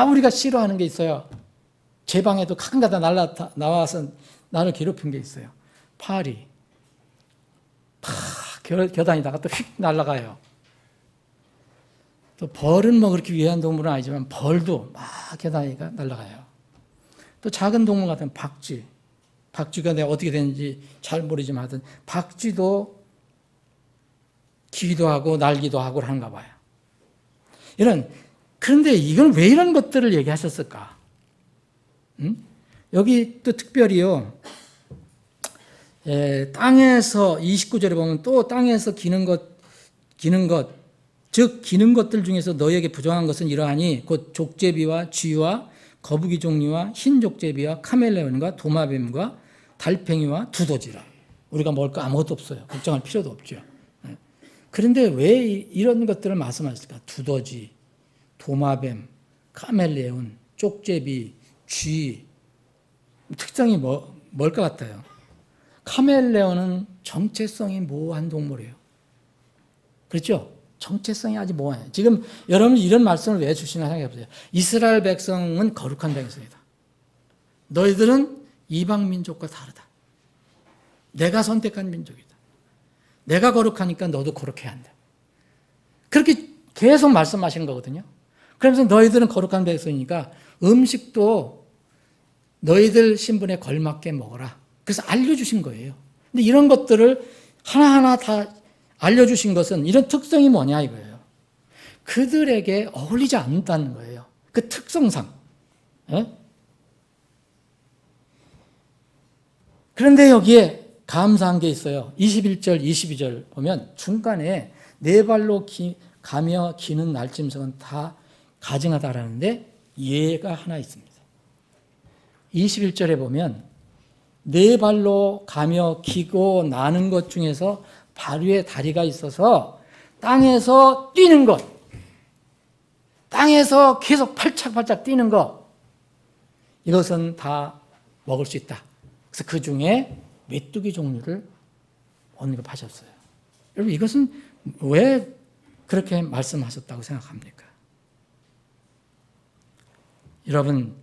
우리가 싫어하는 게 있어요. 제 방에도 가끔가다 나와서 나를 괴롭힌 게 있어요. 파리. 다 겨다니다가 또 휙 날아가요. 또 벌은 뭐 그렇게 위한 동물은 아니지만 벌도 막 겨다니다가 날아가요. 또 작은 동물 같은 박쥐. 박쥐가 내가 어떻게 되는지 잘 모르지만 하여튼 박쥐도 기기도 하고 날기도 하고 하는가 봐요. 그런데 이건 왜 이런 것들을 얘기하셨을까? 여기 또 특별히요, 땅에서 29절에 보면 또 땅에서 기는 것, 즉 기는 것들 중에서 너희에게 부정한 것은 이러하니 곧 족제비와 쥐와 거북이 종류와 흰 족제비와 카멜레온과 도마뱀과 달팽이와 두더지라. 우리가 먹을 거 아무것도 없어요. 걱정할 필요도 없죠. 그런데 왜 이런 것들을 말씀하실까? 두더지, 도마뱀, 카멜레온, 쪽제비, 쥐. 특성이 뭘 것 같아요? 카멜레온은 정체성이 모호한 동물이에요. 그렇죠? 정체성이 아주 모호해요. 지금 여러분 이런 말씀을 왜 주시나 생각해 보세요. 이스라엘 백성은 거룩한 백성이다. 너희들은 이방 민족과 다르다. 내가 선택한 민족이다. 내가 거룩하니까 너도 거룩해야 한다. 그렇게 계속 말씀하시는 거거든요. 그러면서 너희들은 거룩한 백성이니까 음식도 너희들 신분에 걸맞게 먹어라. 그래서 알려주신 거예요. 근데 이런 것들을 하나하나 다 알려주신 것은 이런 특성이 뭐냐 이거예요. 그들에게 어울리지 않는다는 거예요. 그 특성상. 예? 그런데 여기에 감사한 게 있어요. 21절, 22절 보면 중간에 네 발로 가며 기는 날짐승은 다 가증하다라는데 예가 하나 있습니다. 21절에 보면 네 발로 가며 기고 나는 것 중에서 발 위에 다리가 있어서 땅에서 뛰는 것, 땅에서 계속 팔짝팔짝 뛰는 것, 이것은 다 먹을 수 있다. 그래서 그 중에 메뚜기 종류를 언급하셨어요. 여러분 이것은 왜 그렇게 말씀하셨다고 생각합니까? 여러분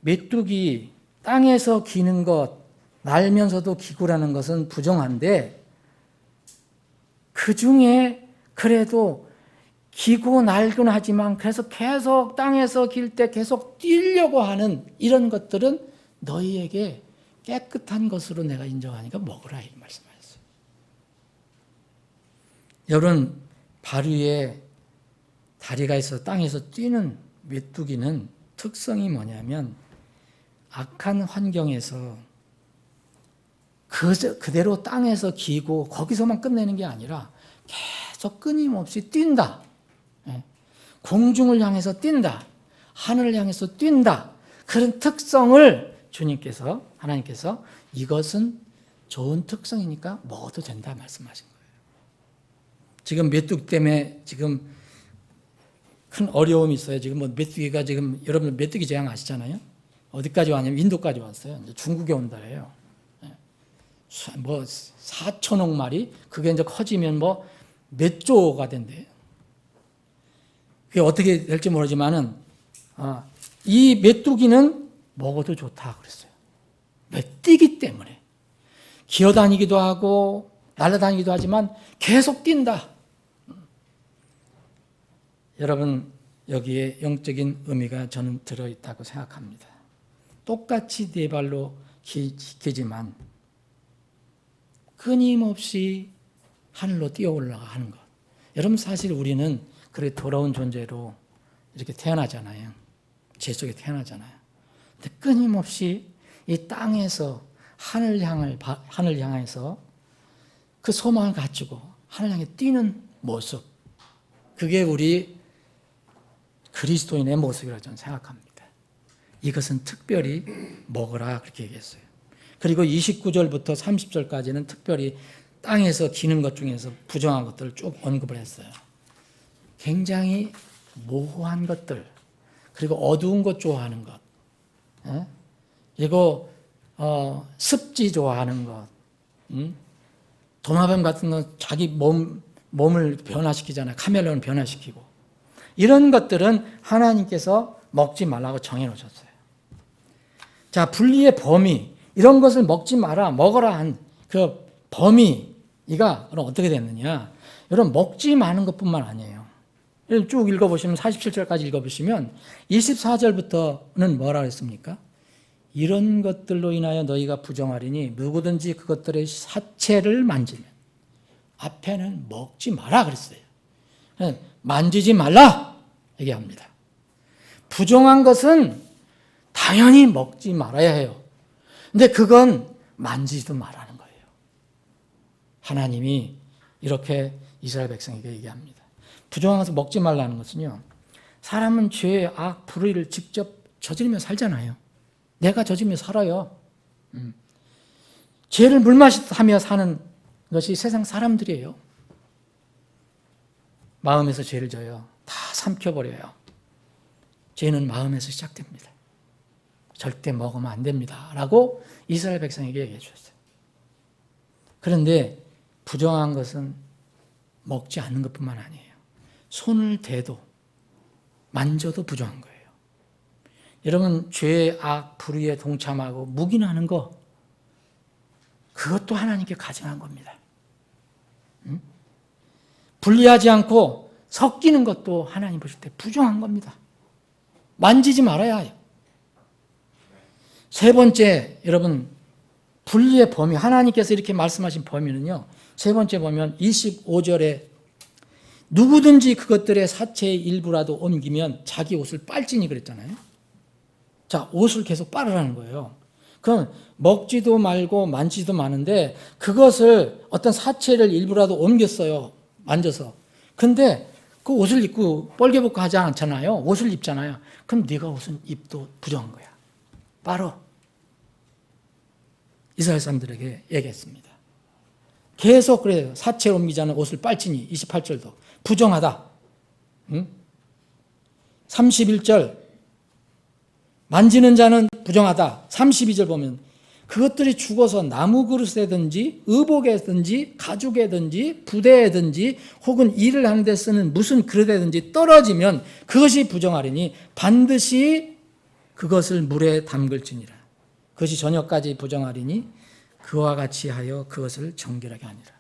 메뚜기 땅에서 기는 것, 날면서도 기구라는 것은 부정한데 그 중에 그래도 기고 날곤 하지만 그래서 계속 땅에서 길 때 계속 뛰려고 하는 이런 것들은 너희에게 깨끗한 것으로 내가 인정하니까 먹으라 이 말씀하셨어요. 여러분 발 위에 다리가 있어 땅에서 뛰는 메뚜기는 특성이 뭐냐면 악한 환경에서 그대로 땅에서 기고 거기서만 끝내는 게 아니라 계속 끊임없이 뛴다. 공중을 향해서 뛴다. 하늘을 향해서 뛴다. 그런 특성을 주님께서 하나님께서 이것은 좋은 특성이니까 먹어도 된다 말씀하신 거예요. 지금 메뚜기 때문에 지금 큰 어려움이 있어요. 지금 뭐 메뚜기가 지금 여러분 메뚜기 재앙 아시잖아요. 어디까지 왔냐면 인도까지 왔어요. 이제 중국에 온다예요. 뭐 4천억 마리 그게 이제 커지면 뭐 몇 조가 된대요. 그게 어떻게 될지 모르지만은 이 메뚜기는 먹어도 좋다 그랬어요. 왜? 뛰기 때문에. 기어다니기도 하고 날아다니기도 하지만 계속 뛴다. 여러분 여기에 영적인 의미가 저는 들어있다고 생각합니다. 똑같이 네 발로 기지만 끊임없이 하늘로 뛰어 올라가는 것. 여러분 사실 우리는 그렇게 더러운 존재로 이렇게 태어나잖아요. 죄 속에 태어나잖아요. 근데 끊임없이 이 땅에서 하늘 향해서 그 소망을 가지고 하늘 향해 뛰는 모습. 그게 우리 그리스도인의 모습이라고 저는 생각합니다. 이것은 특별히 먹으라 그렇게 얘기했어요. 그리고 29절부터 30절까지는 특별히 땅에서 기는 것 중에서 부정한 것들을 쭉 언급을 했어요. 굉장히 모호한 것들, 그리고 어두운 것 좋아하는 것, 그리고 습지 좋아하는 것, 도마뱀 같은 거 자기 몸을 변화시키잖아요. 카멜레온 변화시키고. 이런 것들은 하나님께서 먹지 말라고 정해놓으셨어요. 자, 분리의 범위, 이런 것을 먹지 마라, 먹어라 한 그 범위가 그럼 어떻게 됐느냐? 여러분 먹지 마는 것뿐만 아니에요. 쭉 읽어보시면 47절까지 읽어보시면 24절부터는 뭐라 했습니까? 이런 것들로 인하여 너희가 부정하리니 누구든지 그것들의 사체를 만지면 앞에는 먹지 마라 그랬어요. 만지지 말라 얘기합니다. 부정한 것은 당연히 먹지 말아야 해요. 근데 그건 만지지도 말라는 거예요. 하나님이 이렇게 이스라엘 백성에게 얘기합니다. 부정한 것을 먹지 말라는 것은요, 사람은 죄, 악, 불의를 직접 저지르며 살잖아요. 내가 저지르며 살아요. 죄를 물마시하며 사는 것이 세상 사람들이에요. 마음에서 죄를 져요. 다 삼켜버려요. 죄는 마음에서 시작됩니다. 절대 먹으면 안 됩니다. 라고 이스라엘 백성에게 얘기해 주셨어요. 그런데 부정한 것은 먹지 않는 것뿐만 아니에요. 손을 대도 만져도 부정한 거예요. 여러분 죄, 악, 불의에 동참하고 묵인하는 거 그것도 하나님께 가증한 겁니다. 분리하지 않고 섞이는 것도 하나님 보실 때 부정한 겁니다. 만지지 말아야 해요. 세 번째, 여러분, 분리의 범위, 하나님께서 이렇게 말씀하신 범위는요, 세 번째 보면 25절에 누구든지 그것들의 사체의 일부라도 옮기면 자기 옷을 빨지니 그랬잖아요. 자, 옷을 계속 빨으라는 거예요. 그럼 먹지도 말고 만지지도 마는데 그것을 어떤 사체를 일부라도 옮겼어요. 만져서. 근데 그 옷을 입고 뻘개벗고 하지 않잖아요. 옷을 입잖아요. 그럼 네가 옷은 입도 부정한 거야. 바로 이스라엘 사람들에게 얘기했습니다. 계속 그래요. 사체를 옮기지 않은 옷을 빨지니 28절도 부정하다. 31절 만지는 자는 부정하다. 32절 보면 그것들이 죽어서 나무 그릇에든지 의복에든지 가죽에든지 부대에든지 혹은 일을 하는 데 쓰는 무슨 그릇에든지 떨어지면 그것이 부정하리니 반드시 그것을 물에 담글지니라. 그것이 저녁까지 부정하리니 그와 같이 하여 그것을 정결하게 하니라.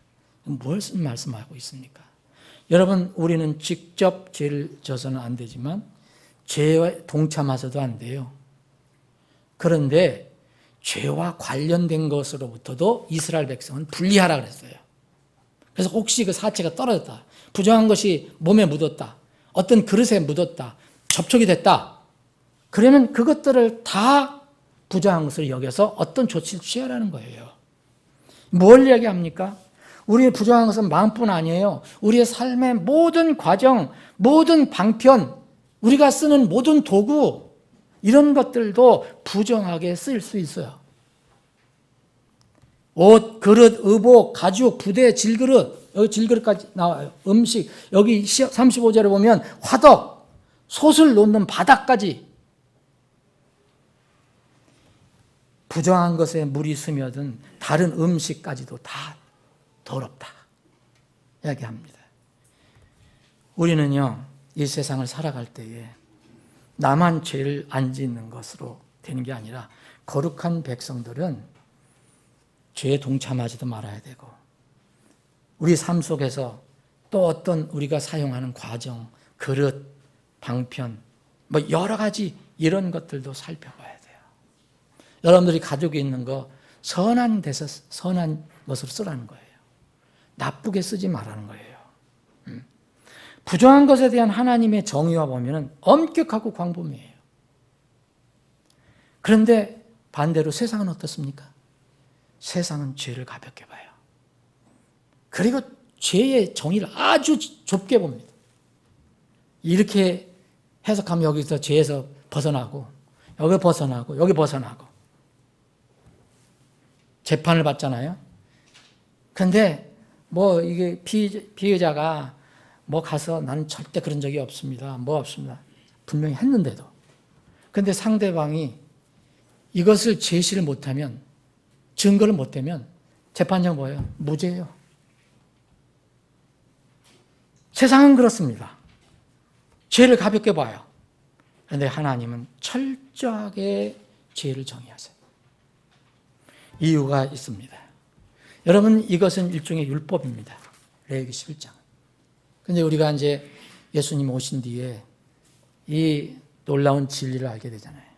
무엇을 말씀하고 있습니까? 여러분, 우리는 직접 죄를 져서는 안 되지만 죄에 동참해서도 안 돼요. 그런데 죄와 관련된 것으로부터도 이스라엘 백성은 분리하라 그랬어요. 그래서 혹시 그 사체가 떨어졌다, 부정한 것이 몸에 묻었다, 어떤 그릇에 묻었다, 접촉이 됐다, 그러면 그것들을 다 부정한 것을 여겨서 어떤 조치를 취하라는 거예요. 뭘 이야기합니까? 우리의 부정한 것은 마음뿐 아니에요. 우리의 삶의 모든 과정, 모든 방편, 우리가 쓰는 모든 도구, 이런 것들도 부정하게 쓰일 수 있어요. 옷, 그릇, 의복, 가죽, 부대, 질그릇, 여기 질그릇까지 나와요. 음식, 여기 35절에 보면 화덕, 솥을 놓는 바닥까지 부정한 것에 물이 스며든 다른 음식까지도 다 더럽다 이야기합니다. 우리는요, 이 세상을 살아갈 때에 나만 죄를 안 짓는 것으로 되는 게 아니라 거룩한 백성들은 죄에 동참하지도 말아야 되고 우리 삶 속에서 또 어떤 우리가 사용하는 과정, 그릇, 방편, 뭐 여러 가지 이런 것들도 살펴봐야 돼요. 여러분들이 가지고 있는 거 선한 데서 선한 것으로 쓰라는 거예요. 나쁘게 쓰지 말라는 거예요. 부정한 것에 대한 하나님의 정의와 보면은 엄격하고 광범위해요. 그런데 반대로 세상은 어떻습니까? 세상은 죄를 가볍게 봐요. 그리고 죄의 정의를 아주 좁게 봅니다. 이렇게 해석하면 여기서 죄에서 벗어나고 여기 벗어나고 여기 벗어나고 재판을 받잖아요. 근데 뭐 이게 피해자가 뭐 가서 나는 절대 그런 적이 없습니다. 뭐 없습니다. 분명히 했는데도. 근데 상대방이 이것을 제시를 못하면, 증거를 못 대면 재판장 뭐예요? 무죄예요. 세상은 그렇습니다. 죄를 가볍게 봐요. 그런데 하나님은 철저하게 죄를 정의하세요. 이유가 있습니다. 여러분, 이것은 일종의 율법입니다. 레위기 11장. 근데 우리가 이제 예수님 오신 뒤에 이 놀라운 진리를 알게 되잖아요.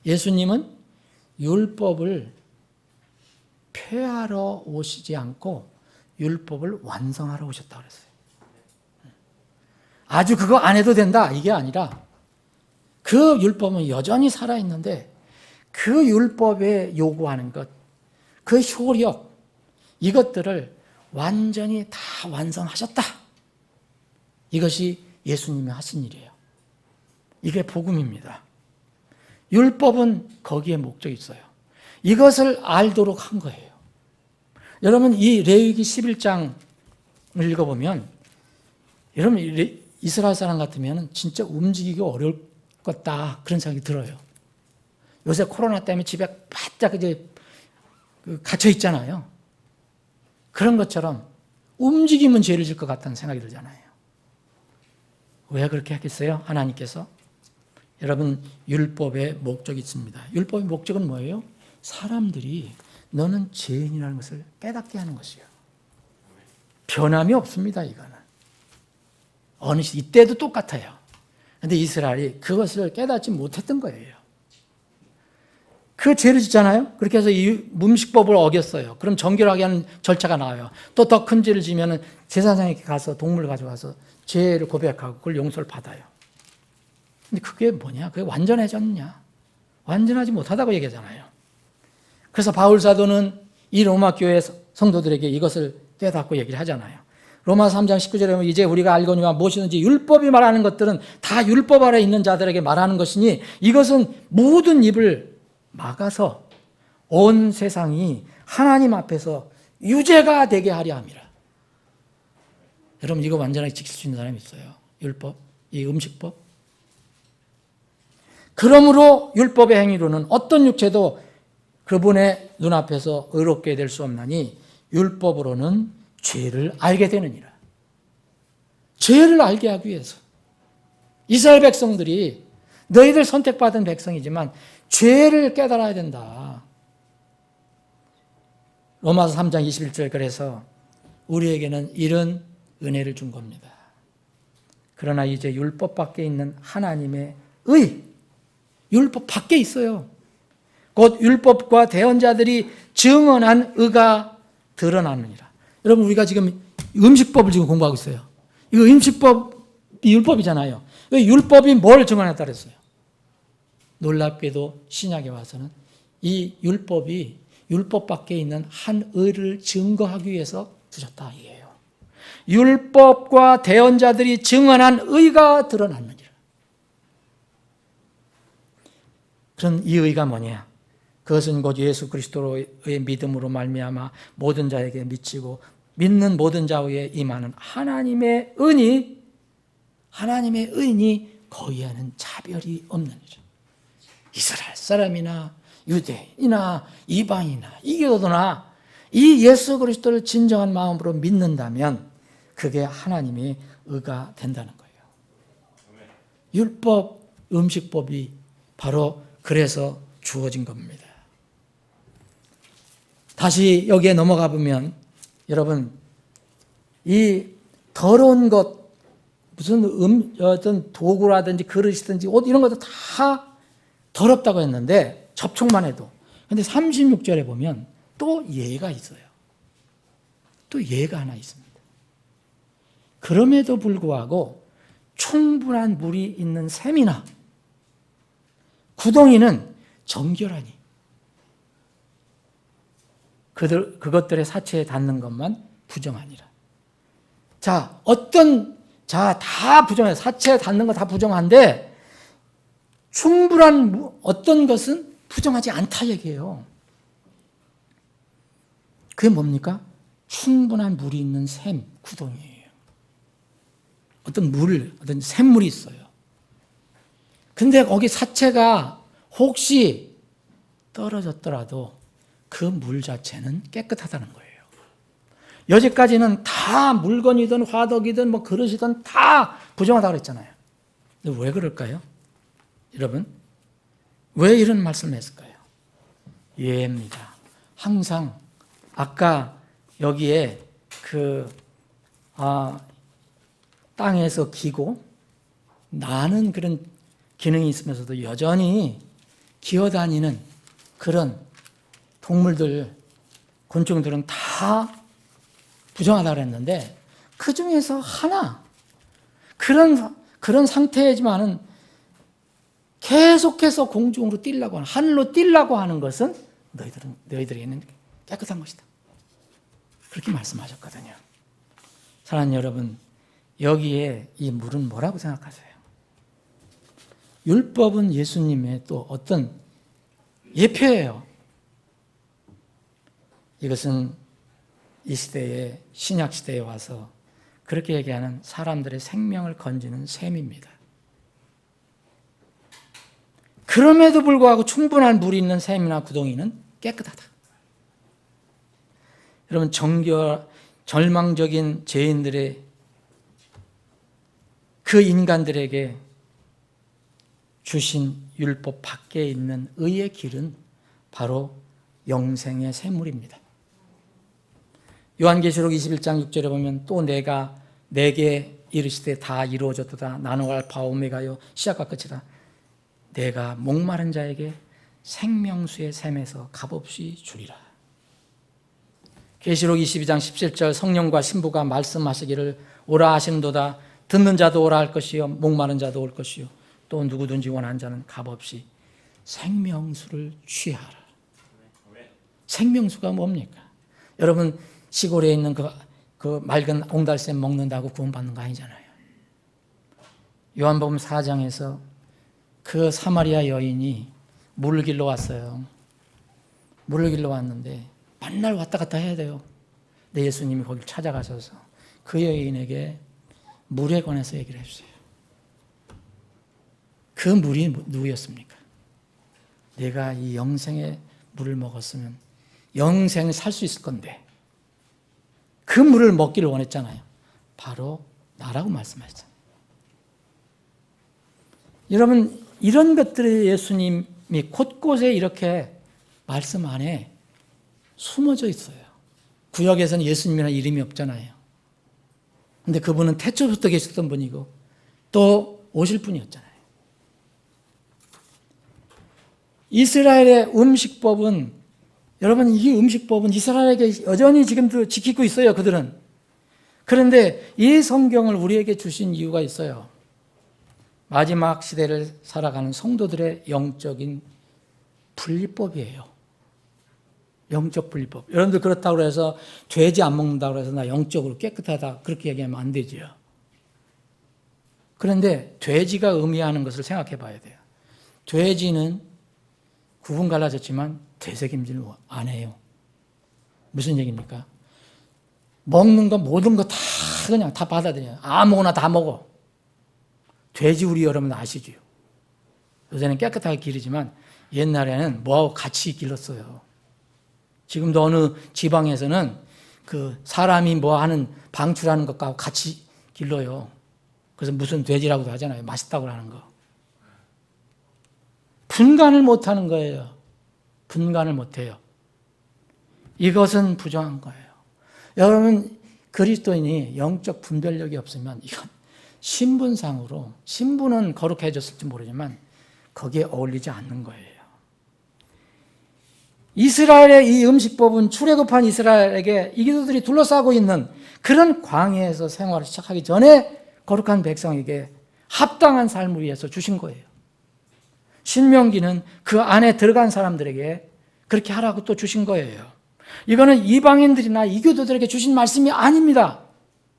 예수님은 율법을 폐하러 오시지 않고 율법을 완성하러 오셨다고 그랬어요. 아주 그거 안 해도 된다 이게 아니라 그 율법은 여전히 살아있는데 그 율법에 요구하는 것, 그 효력, 이것들을 완전히 다 완성하셨다. 이것이 예수님이 하신 일이에요. 이게 복음입니다. 율법은 거기에 목적이 있어요. 이것을 알도록 한 거예요. 여러분, 이 레위기 11장을 읽어보면 여러분 이스라엘 사람 같으면 진짜 움직이기 어려울 것 같다 그런 생각이 들어요. 요새 코로나 때문에 집에 바짝 이제 갇혀 있잖아요. 그런 것처럼 움직이면 죄를 질 것 같다는 생각이 들잖아요. 왜 그렇게 하겠어요? 하나님께서. 여러분, 율법의 목적이 있습니다. 율법의 목적은 뭐예요? 사람들이 너는 죄인이라는 것을 깨닫게 하는 것이요. 변함이 없습니다. 이거는 어느 시 이때도 똑같아요. 그런데 이스라엘이 그것을 깨닫지 못했던 거예요. 그 죄를 짓잖아요. 그렇게 해서 이 음식법을 어겼어요. 그럼 정결하게 하는 절차가 나와요. 또 더 큰 죄를 지면은 제사장에게 가서 동물을 가져가서 죄를 고백하고 그걸 용서를 받아요. 근데 그게 뭐냐? 그게 완전해졌냐? 완전하지 못하다고 얘기하잖아요. 그래서 바울 사도는 이 로마 교회 성도들에게 이것을 깨닫고 얘기를 하잖아요. 로마 3장 19절에 보면 이제 우리가 알거니와 무엇이든지 율법이 말하는 것들은 다 율법 아래 있는 자들에게 말하는 것이니 이것은 모든 입을 막아서 온 세상이 하나님 앞에서 유죄가 되게 하려 함이라. 여러분 이거 완전하게 지킬 수 있는 사람이 있어요? 율법, 이 음식법. 그러므로 율법의 행위로는 어떤 육체도 그분의 눈앞에서 의롭게 될 수 없나니 율법으로는 죄를 알게 되느니라. 죄를 알게 하기 위해서 이스라엘 백성들이 너희들 선택받은 백성이지만 죄를 깨달아야 된다. 로마서 3장 21절 그래서 우리에게는 이런 은혜를 준 겁니다. 그러나 이제 율법 밖에 있는 하나님의 의, 율법 밖에 있어요. 곧 율법과 대언자들이 증언한 의가 드러나느니라. 여러분 우리가 지금 음식법을 지금 공부하고 있어요. 이거 음식법이 율법이잖아요. 율법이 뭘 증언했다 그랬어요? 놀랍게도 신약에 와서는 이 율법이 율법 밖에 있는 한 의를 증거하기 위해서 주셨다 이게요. 율법과 대언자들이 증언한 의가 드러났느니라. 그런 이 의가 뭐냐? 그것은 곧 예수 그리스도의 믿음으로 말미암아 모든 자에게 미치고 믿는 모든 자에 임하는 하나님의 의인이 거의하는 차별이 없느니라. 이스라엘 사람이나 유대인이나 이방이나 이교도나 이 예수 그리스도를 진정한 마음으로 믿는다면 그게 하나님의 의가 된다는 거예요. 율법, 음식법이 바로 그래서 주어진 겁니다. 다시 여기에 넘어가 보면 여러분 이 더러운 것 무슨 어떤 도구라든지 그릇이든지 옷 이런 것도 다 더럽다고 했는데 접촉만 해도. 근데 36절에 보면 또 예가 있어요. 또 예가 하나 있습니다. 그럼에도 불구하고 충분한 물이 있는 샘이나 구덩이는 정결하니 그것들의 사체에 닿는 것만 부정하니라. 다 부정해요. 사체에 닿는 거 다 부정한데 충분한 어떤 것은 부정하지 않다 얘기해요. 그게 뭡니까? 충분한 물이 있는 샘, 구덩이에요. 어떤 샘물이 있어요. 근데 거기 사체가 혹시 떨어졌더라도 그 물 자체는 깨끗하다는 거예요. 여기까지는 다 물건이든 화덕이든 뭐 그릇이든 다 부정하다고 그랬잖아요. 근데 왜 그럴까요? 여러분, 왜 이런 말씀을 했을까요? 예입니다. 항상 아까 여기에 땅에서 기고 나는 그런 기능이 있으면서도 여전히 기어다니는 그런 동물들, 곤충들은 다 부정하다고 그랬는데 그 중에서 하나 그런 상태이지만은 계속해서 공중으로 뛰려고 하는, 하늘로 뛰려고 하는 것은 너희들에게는 깨끗한 것이다. 그렇게 말씀하셨거든요. 사랑하는 여러분, 여기에 이 물은 뭐라고 생각하세요? 율법은 예수님의 또 어떤 예표예요. 이것은 이 시대에 신약 시대에 와서 그렇게 얘기하는 사람들의 생명을 건지는 샘입니다. 그럼에도 불구하고 충분한 물이 있는 샘이나 구덩이는 깨끗하다. 여러분, 절망적인 죄인들의 그 인간들에게 주신 율법 밖에 있는 의의 길은 바로 영생의 샘물입니다. 요한계시록 21장 6절에 보면 또 내가 내게 이르시되 다 이루어졌도다. 나는 알파 오메가요 시작과 끝이라. 내가 목마른 자에게 생명수의 샘에서 값없이 주리라. 계시록 22장 17절 성령과 신부가 말씀하시기를 오라 하시는도다. 듣는 자도 오라 할 것이요 목마른 자도 올 것이요 또 누구든지 원하는 자는 값없이 생명수를 취하라. 생명수가 뭡니까? 여러분 시골에 있는 그 맑은 옹달샘 먹는다고 구원받는 거 아니잖아요. 요한복음 4장에서 그 사마리아 여인이 물을 길러 왔어요. 물을 길러 왔는데 맨날 왔다 갔다 해야 돼요. 근데 예수님이 거기를 찾아가셔서 그 여인에게 물에 관해서 얘기를 해주세요. 그 물이 누구였습니까? 내가 이 영생의 물을 먹었으면 영생 살 수 있을 건데 그 물을 먹기를 원했잖아요. 바로 나라고 말씀하셨잖아요. 여러분 이런 것들이 예수님이 곳곳에 이렇게 말씀 안에 숨어져 있어요. 구약에서는 예수님이라는 이름이 없잖아요. 근데 그분은 태초부터 계셨던 분이고 또 오실 분이었잖아요. 이스라엘의 음식법은 여러분 이 음식법은 이스라엘에게 여전히 지금도 지키고 있어요. 그들은. 그런데 이 성경을 우리에게 주신 이유가 있어요. 마지막 시대를 살아가는 성도들의 영적인 분리법이에요. 영적 분리법. 여러분들 그렇다고 해서 돼지 안 먹는다고 해서 나 영적으로 깨끗하다 그렇게 얘기하면 안 되죠. 그런데 돼지가 의미하는 것을 생각해 봐야 돼요. 돼지는 구분 갈라졌지만 되새김질 안 해요. 무슨 얘기입니까? 먹는 거 모든 거 다 그냥 다 받아들여요. 아무거나 다 먹어. 돼지 우리 여러분 아시죠? 요새는 깨끗하게 기르지만 옛날에는 뭐하고 같이 길렀어요. 지금도 어느 지방에서는 그 사람이 뭐 하는 방출하는 것과 같이 길러요. 그래서 무슨 돼지라고도 하잖아요. 맛있다고 하는 거. 분간을 못하는 거예요. 분간을 못해요. 이것은 부정한 거예요. 여러분 그리스도인이 영적 분별력이 없으면 이건 신분상으로 신분은 거룩해졌을지 모르지만 거기에 어울리지 않는 거예요. 이스라엘의 이 음식법은 출애굽한 이스라엘에게 이교도들이 둘러싸고 있는 그런 광야에서 생활을 시작하기 전에 거룩한 백성에게 합당한 삶을 위해서 주신 거예요. 신명기는 그 안에 들어간 사람들에게 그렇게 하라고 또 주신 거예요. 이거는 이방인들이나 이교도들에게 주신 말씀이 아닙니다.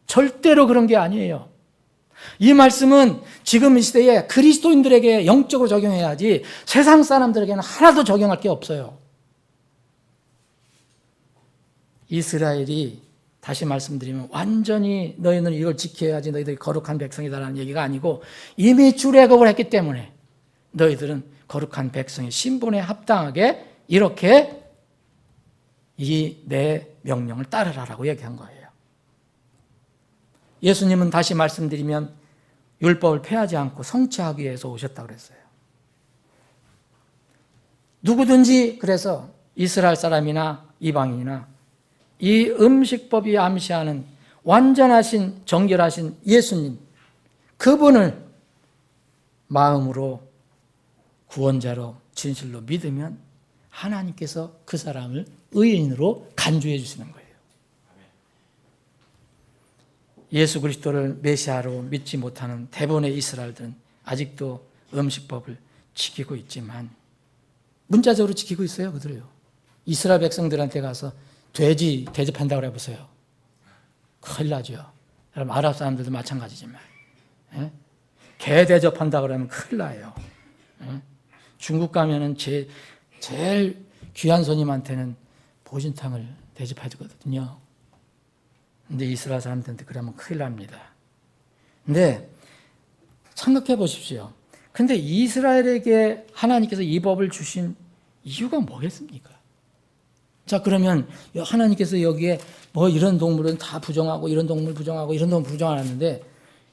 절대로 그런 게 아니에요. 이 말씀은 지금 이 시대에 그리스도인들에게 영적으로 적용해야지 세상 사람들에게는 하나도 적용할 게 없어요. 이스라엘이 다시 말씀드리면 완전히 너희는 이걸 지켜야지 너희들이 거룩한 백성이다라는 얘기가 아니고 이미 출애굽을 했기 때문에 너희들은 거룩한 백성의 신분에 합당하게 이렇게 이 내 명령을 따르라라고 얘기한 거예요. 예수님은 다시 말씀드리면 율법을 폐하지 않고 성취하기 위해서 오셨다고 그랬어요. 누구든지 그래서 이스라엘 사람이나 이방인이나 이 음식법이 암시하는 완전하신 정결하신 예수님 그분을 마음으로 구원자로 진실로 믿으면 하나님께서 그 사람을 의인으로 간주해 주시는 거예요. 예수 그리스도를 메시아로 믿지 못하는 대부분의 이스라엘들은 아직도 음식법을 지키고 있지만 문자적으로 지키고 있어요. 그들요. 이스라엘 백성들한테 가서 돼지 대접한다고 해보세요. 큰일 나죠. 여러분 아랍 사람들도 마찬가지지만 예? 개 대접한다고 그러면 큰일 나요. 예? 중국 가면은 제일 귀한 손님한테는 보신탕을 대접해 주거든요. 근데 이스라엘 사람들한테 그러면 큰일 납니다. 근데 생각해 보십시오. 근데 이스라엘에게 하나님께서 이 법을 주신 이유가 뭐겠습니까? 자, 그러면 하나님께서 여기에 뭐 이런 동물은 다 부정하고 이런 동물 부정하고 이런 동물 부정하는데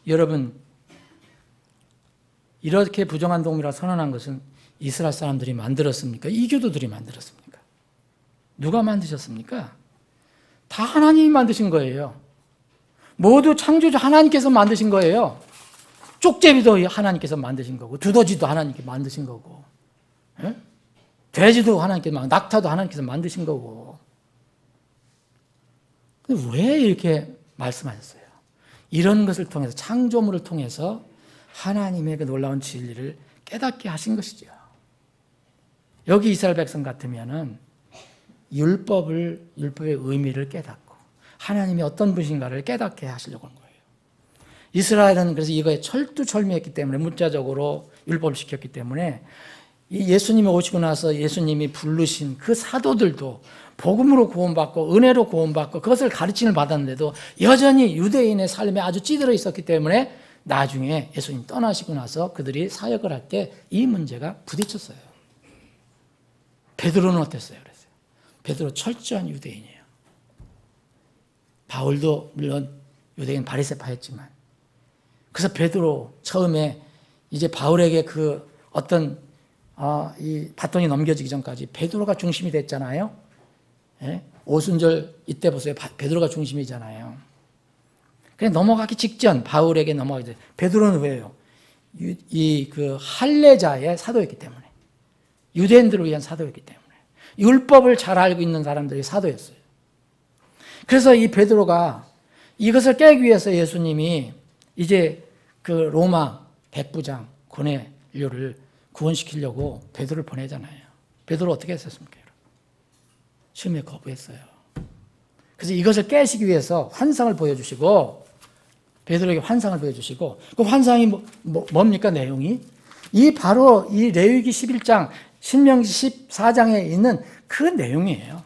여러분 이렇게 부정한 동물이라 선언한 것은 이스라엘 사람들이 만들었습니까? 이교도들이 만들었습니까? 누가 만드셨습니까? 다 하나님이 만드신 거예요. 모두 창조주 하나님께서 만드신 거예요. 쪽제비도 하나님께서 만드신 거고, 두더지도 하나님께서 만드신 거고, 예? 돼지도 하나님께서, 낙타도 하나님께서 만드신 거고. 근데 왜 이렇게 말씀하셨어요? 이런 것을 통해서, 창조물을 통해서 하나님의 그 놀라운 진리를 깨닫게 하신 것이죠. 여기 이스라엘 백성 같으면은 율법의 의미를 깨닫고 하나님이 어떤 분이신가를 깨닫게 하시려고 하는 거예요. 이스라엘은 그래서 이거에 철두철미했기 때문에, 문자적으로 율법을 시켰기 때문에 이 예수님이 오시고 나서 예수님이 부르신 그 사도들도 복음으로 구원받고 은혜로 구원받고 그것을 가르침을 받았는데도 여전히 유대인의 삶에 아주 찌들어 있었기 때문에 나중에 예수님 떠나시고 나서 그들이 사역을 할 때 이 문제가 부딪혔어요. 베드로는 어땠어요? 그랬어요. 베드로 철저한 유대인이에요. 바울도 물론 유대인 바리새파였지만, 그래서 베드로 처음에 이제 바울에게 그 어떤 이 바톤이 넘겨지기 전까지 베드로가 중심이 됐잖아요. 예? 오순절 이때 보세요. 베드로가 중심이잖아요. 그냥 넘어가기 직전, 바울에게 넘어가기 전, 베드로는 왜요? 이 그 할례자의 사도였기 때문에, 유대인들을 위한 사도였기 때문에, 율법을 잘 알고 있는 사람들이 사도였어요. 그래서 이 베드로가 이것을 깨기 위해서 예수님이 이제 그 로마 백부장 고넬료를 구원시키려고 베드로를 보내잖아요. 베드로 어떻게 했었습니까? 처음에 거부했어요. 그래서 이것을 깨시기 위해서 환상을 보여주시고, 베드로에게 환상을 보여주시고, 그 환상이 뭡니까? 내용이 바로 이 레위기 11장, 신명기 14장에 있는 그 내용이에요.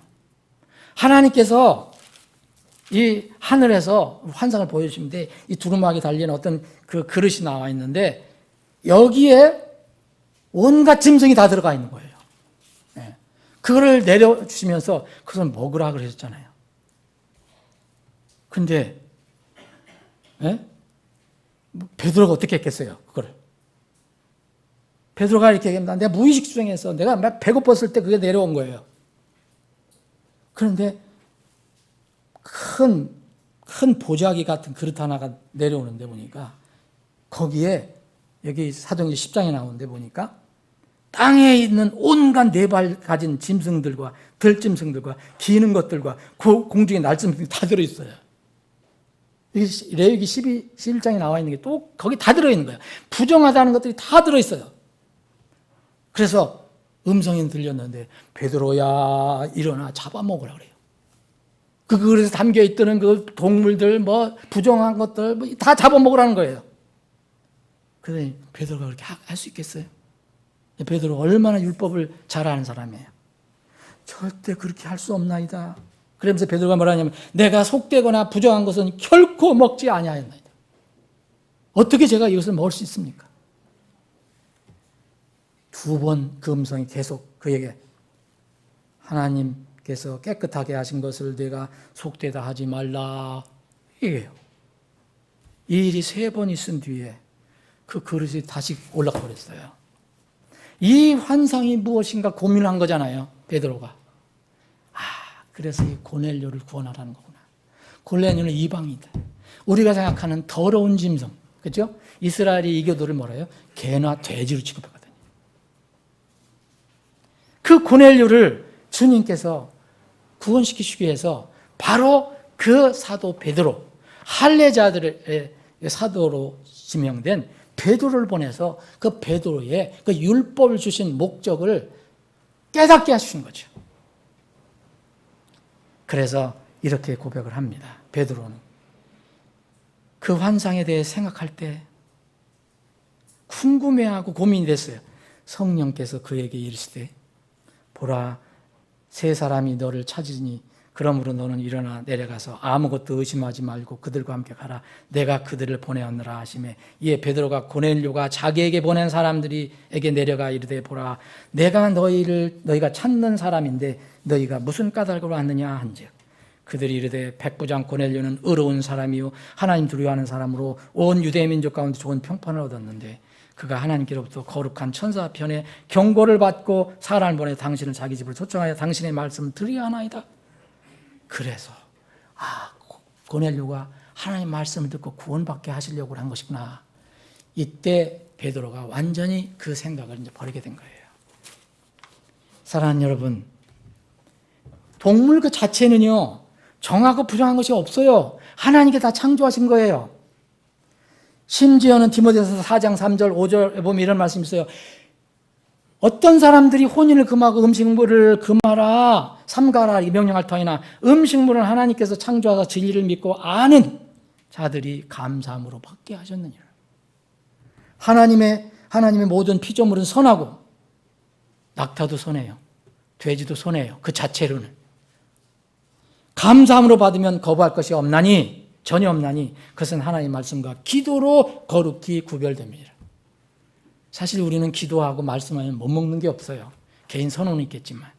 하나님께서 이 하늘에서 환상을 보여주시는데, 이 두루마기 달린 어떤 그 그릇이 나와 있는데 여기에 온갖 짐승이 다 들어가 있는 거예요. 네. 그거를 내려주시면서 그것을 먹으라 그러셨잖아요. 근데 네? 베드로가 어떻게 했겠어요? 그거를. 베드로가 이렇게 얘기합니다. 내가 무의식 중에서 내가 막 배고팠을 때 그게 내려온 거예요. 그런데 큰 보자기 같은 그릇 하나가 내려오는데 보니까 거기에, 여기 사도행전 10장에 나오는데 보니까 땅에 있는 온갖 네 발 가진 짐승들과 들짐승들과 기는 것들과 공중에 날짐승들이 다 들어있어요. 레위기 11장에 나와 있는 게 또 거기 다 들어있는 거예요. 부정하다는 것들이 다 들어있어요. 그래서 음성이 들렸는데, 베드로야 일어나 잡아먹으라 그래요. 그 그릇에 담겨있던 그 동물들, 부정한 것들 다 잡아먹으라는 거예요. 그러니 베드로가 그렇게 할 수 있겠어요? 베드로 얼마나 율법을 잘 아는 사람이에요. 절대 그렇게 할 수 없나이다. 그러면서 베드로가 뭐라냐면, 내가 속되거나 부정한 것은 결코 먹지 아니하였나이다. 어떻게 제가 이것을 먹을 수 있습니까? 두 번 그 음성이 계속 그에게, 하나님께서 깨끗하게 하신 것을 내가 속되다 하지 말라, 이게요. 이 일이 3번 있은 뒤에 그 그릇이 다시 올라가 버렸어요. 이 환상이 무엇인가 고민한 거잖아요, 베드로가. 그래서 이 고넬료를 구원하라는 거구나. 고넬료는 이방이다. 우리가 생각하는 더러운 짐승, 그렇죠? 이스라엘이 이 교도를 뭐라 해요? 개나 돼지로 취급하거든요. 그 고넬료를 주님께서 구원시키시기 위해서 바로 그 사도 베드로, 할례자들의 사도로 지명된 베드로를 보내서 그 베드로의 그 율법을 주신 목적을 깨닫게 하신 거죠. 그래서 이렇게 고백을 합니다. 베드로는 그 환상에 대해 생각할 때 궁금해하고 고민이 됐어요. 성령께서 그에게 이르시되, 보라, 3사람이 너를 찾으니 그러므로 너는 일어나 내려가서 아무것도 의심하지 말고 그들과 함께 가라. 내가 그들을 보내었느라 하시매, 이에 베드로가 고넬료가 자기에게 보낸 사람들에게 내려가 이르되, 보라, 내가 너희가 찾는 사람인데 너희가 무슨 까닭으로 왔느냐 한즉, 그들이 이르되, 백부장 고넬료는 의로운 사람이요 하나님 두려워하는 사람으로 온 유대 민족 가운데 좋은 평판을 얻었는데 그가 하나님께로부터 거룩한 천사 편에 경고를 받고 사람을 보내 당신을 자기 집으로 초청하여 당신의 말씀을 드려야 하나이다. 그래서 고넬료가 하나님 말씀을 듣고 구원받게 하시려고 한 것이구나. 이때 베드로가 완전히 그 생각을 이제 버리게 된 거예요. 사랑하는 여러분, 동물 그 자체는요 정하고 부정한 것이 없어요. 하나님께 다 창조하신 거예요. 심지어는 디모데전서 4장 3절 5절에 보면 이런 말씀이 있어요. 어떤 사람들이 혼인을 금하고 음식물을 금하라 삼가라 이 명령할 터이나 음식물은 하나님께서 창조하사 진리를 믿고 아는 자들이 감사함으로 받게 하셨느니라. 하나님의 모든 피조물은 선하고 낙타도 선해요. 돼지도 선해요. 그 자체로는. 감사함으로 받으면 거부할 것이 없나니 전혀 없나니 그것은 하나님의 말씀과 기도로 거룩히 구별됩니다. 사실 우리는 기도하고 말씀하면 못 먹는 게 없어요. 개인 선호는 있겠지만.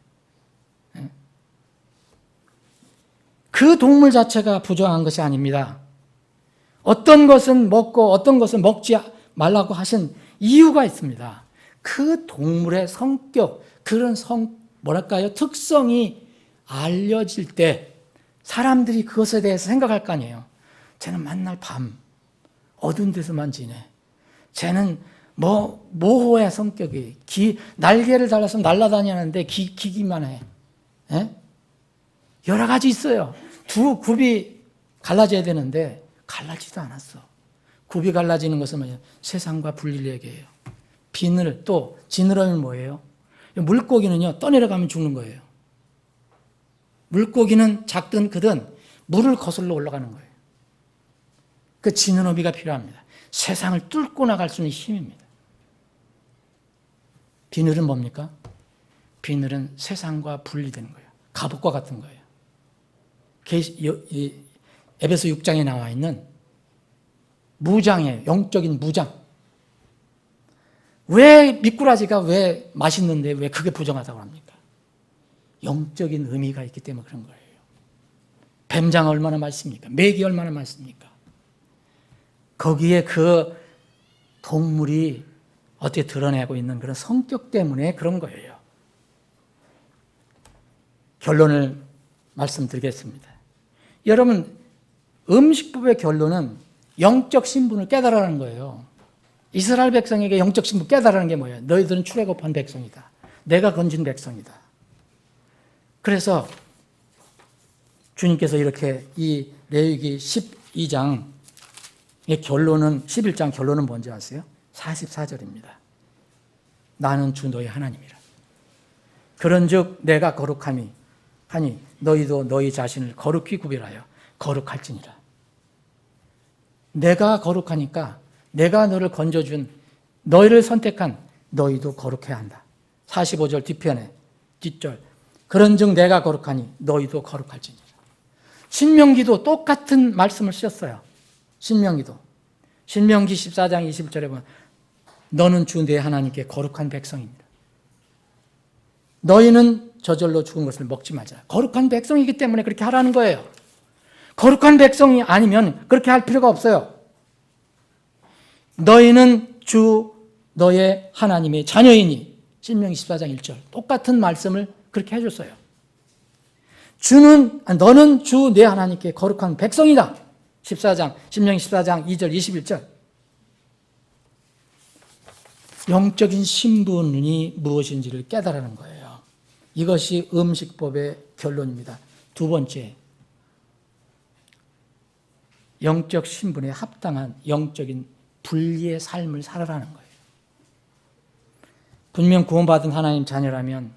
그 동물 자체가 부정한 것이 아닙니다. 어떤 것은 먹고 어떤 것은 먹지 말라고 하신 이유가 있습니다. 그 동물의 성격, 그런 특성이 알려질 때 사람들이 그것에 대해서 생각할 거 아니에요. 쟤는 맨날 밤 어두운 데서만 지내. 쟤는 모호해 성격이. 날개를 달아서 날아다니는데 기기만 해. 여러 가지 있어요. 두 굽이 갈라져야 되는데 갈라지도 않았어. 굽이 갈라지는 것은 뭐예요? 세상과 분리를 얘기해요. 비늘 또 지느러미는 뭐예요? 물고기는요 떠내려가면 죽는 거예요. 물고기는 작든 크든 물을 거슬러 올라가는 거예요. 그 지느러미가 필요합니다. 세상을 뚫고 나갈 수 있는 힘입니다. 비늘은 뭡니까? 비늘은 세상과 분리되는 거예요. 갑옷과 같은 거예요. 에베소 6장에 나와 있는 무장이에요. 영적인 무장. 왜 미꾸라지가 왜 맛있는데 왜 그게 부정하다고 합니까? 영적인 의미가 있기 때문에 그런 거예요. 뱀장 얼마나 맛있습니까? 메기 얼마나 맛있습니까? 거기에 그 동물이 어떻게 드러내고 있는 그런 성격 때문에 그런 거예요. 결론을 말씀드리겠습니다. 여러분, 음식법의 결론은 영적 신분을 깨달으라는 거예요. 이스라엘 백성에게 영적 신분 깨달으라는 게 뭐예요? 너희들은 출애굽한 백성이다. 내가 건진 백성이다. 그래서 주님께서 이렇게 이 레위기 12장의 결론은 11장 결론은 뭔지 아세요? 44절입니다. 나는 주 너희 하나님이라. 그런즉 내가 거룩함이 하니 너희도 너희 자신을 거룩히 구별하여 거룩할지니라. 내가 거룩하니까 내가 너를 건져준 너희를 선택한 너희도 거룩해야 한다. 45절 뒤편에 뒷절 그런즉 내가 거룩하니 너희도 거룩할지니라. 신명기도 똑같은 말씀을 쓰셨어요. 신명기도 신명기 14장 21절에 보면 너는 주 내 하나님께 거룩한 백성입니다. 너희는 저절로 죽은 것을 먹지 말자. 거룩한 백성이기 때문에 그렇게 하라는 거예요. 거룩한 백성이 아니면 그렇게 할 필요가 없어요. 너희는 주 너의 하나님의 자녀이니 신명기 14장 1절 똑같은 말씀을 그렇게 해줬어요. 너는 주 내 하나님께 거룩한 백성이다. 신명기 14장 2절 21절 영적인 신분이 무엇인지를 깨달으는 거예요. 이것이 음식법의 결론입니다. 두 번째, 영적 신분에 합당한 영적인 분리의 삶을 살아라는 거예요. 분명 구원받은 하나님 자녀라면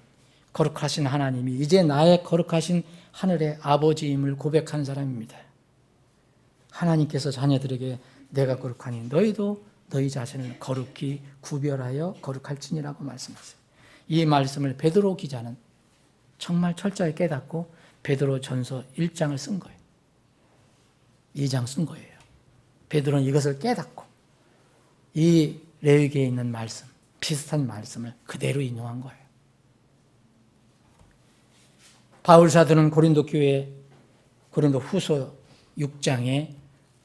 거룩하신 하나님이 이제 나의 거룩하신 하늘의 아버지임을 고백하는 사람입니다. 하나님께서 자녀들에게 내가 거룩하니 너희도 너희 자신을 거룩히 구별하여 거룩할지니라고 말씀하세요. 이 말씀을 베드로 기자는 정말 철저히 깨닫고 베드로전서 1장을 쓴 거예요. 2장 쓴 거예요. 베드로는 이것을 깨닫고 이 레위기에 있는 말씀, 비슷한 말씀을 그대로 인용한 거예요. 바울 사도는 고린도 교회 고린도 후서 6장에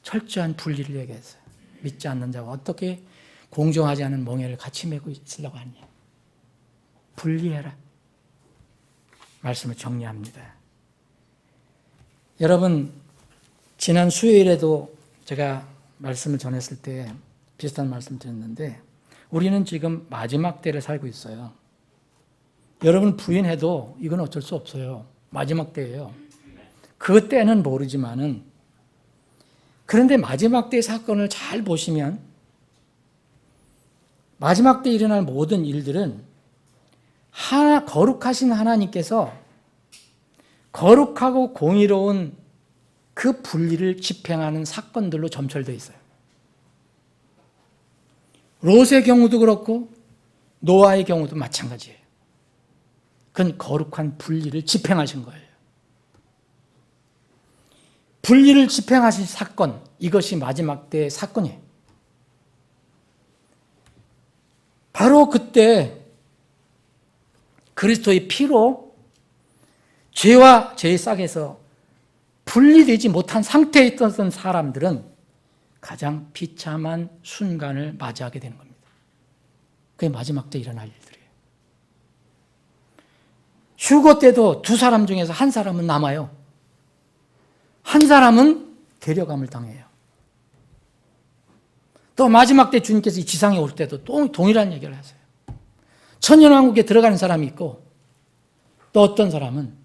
철저한 분리를 얘기했어요. 믿지 않는 자와 어떻게 공정하지 않은 멍에를 같이 메고 있으려고 하니 분리해라. 말씀을 정리합니다. 여러분, 지난 수요일에도 제가 말씀을 전했을 때 비슷한 말씀 드렸는데 우리는 지금 마지막 때를 살고 있어요. 여러분 부인해도 이건 어쩔 수 없어요. 마지막 때예요. 그 때는 모르지만은 그런데 마지막 때의 사건을 잘 보시면 마지막 때 일어날 모든 일들은 거룩하신 하나님께서 거룩하고 공의로운 그 분리를 집행하는 사건들로 점철되어 있어요. 롯의 경우도 그렇고 노아의 경우도 마찬가지예요. 그건 거룩한 분리를 집행하신 거예요. 분리를 집행하신 사건, 이것이 마지막 때의 사건이에요. 바로 그때 그리스도의 피로 죄와 죄의 싹에서 분리되지 못한 상태에 있던 사람들은 가장 비참한 순간을 맞이하게 되는 겁니다. 그게 마지막 때 일어날 일들이에요. 휴거 때도 두 사람 중에서 한 사람은 남아요. 한 사람은 데려감을 당해요. 또 마지막 때 주님께서 이 지상에 올 때도 또 동일한 얘기를 하세요. 천년왕국에 들어가는 사람이 있고 또 어떤 사람은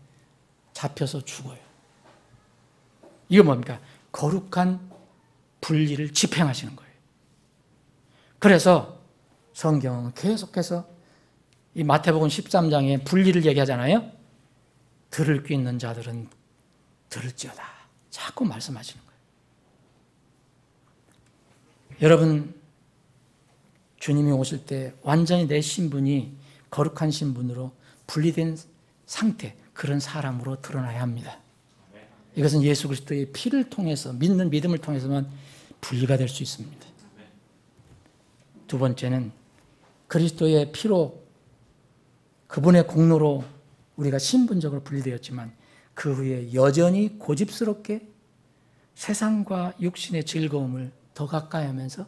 잡혀서 죽어요. 이게 뭡니까? 거룩한 분리를 집행하시는 거예요. 그래서 성경은 계속해서 이 마태복음 13장에 분리를 얘기하잖아요. 들을 귀 있는 자들은 들을지어다. 자꾸 말씀하시는 거예요. 여러분, 주님이 오실 때 완전히 내 신분이 거룩한 신분으로 분리된 상태, 그런 사람으로 드러나야 합니다. 이것은 예수 그리스도의 피를 통해서, 믿는 믿음을 통해서만 분리가 될 수 있습니다. 두 번째는 그리스도의 피로, 그분의 공로로 우리가 신분적으로 분리되었지만 그 후에 여전히 고집스럽게 세상과 육신의 즐거움을 더 가까이 하면서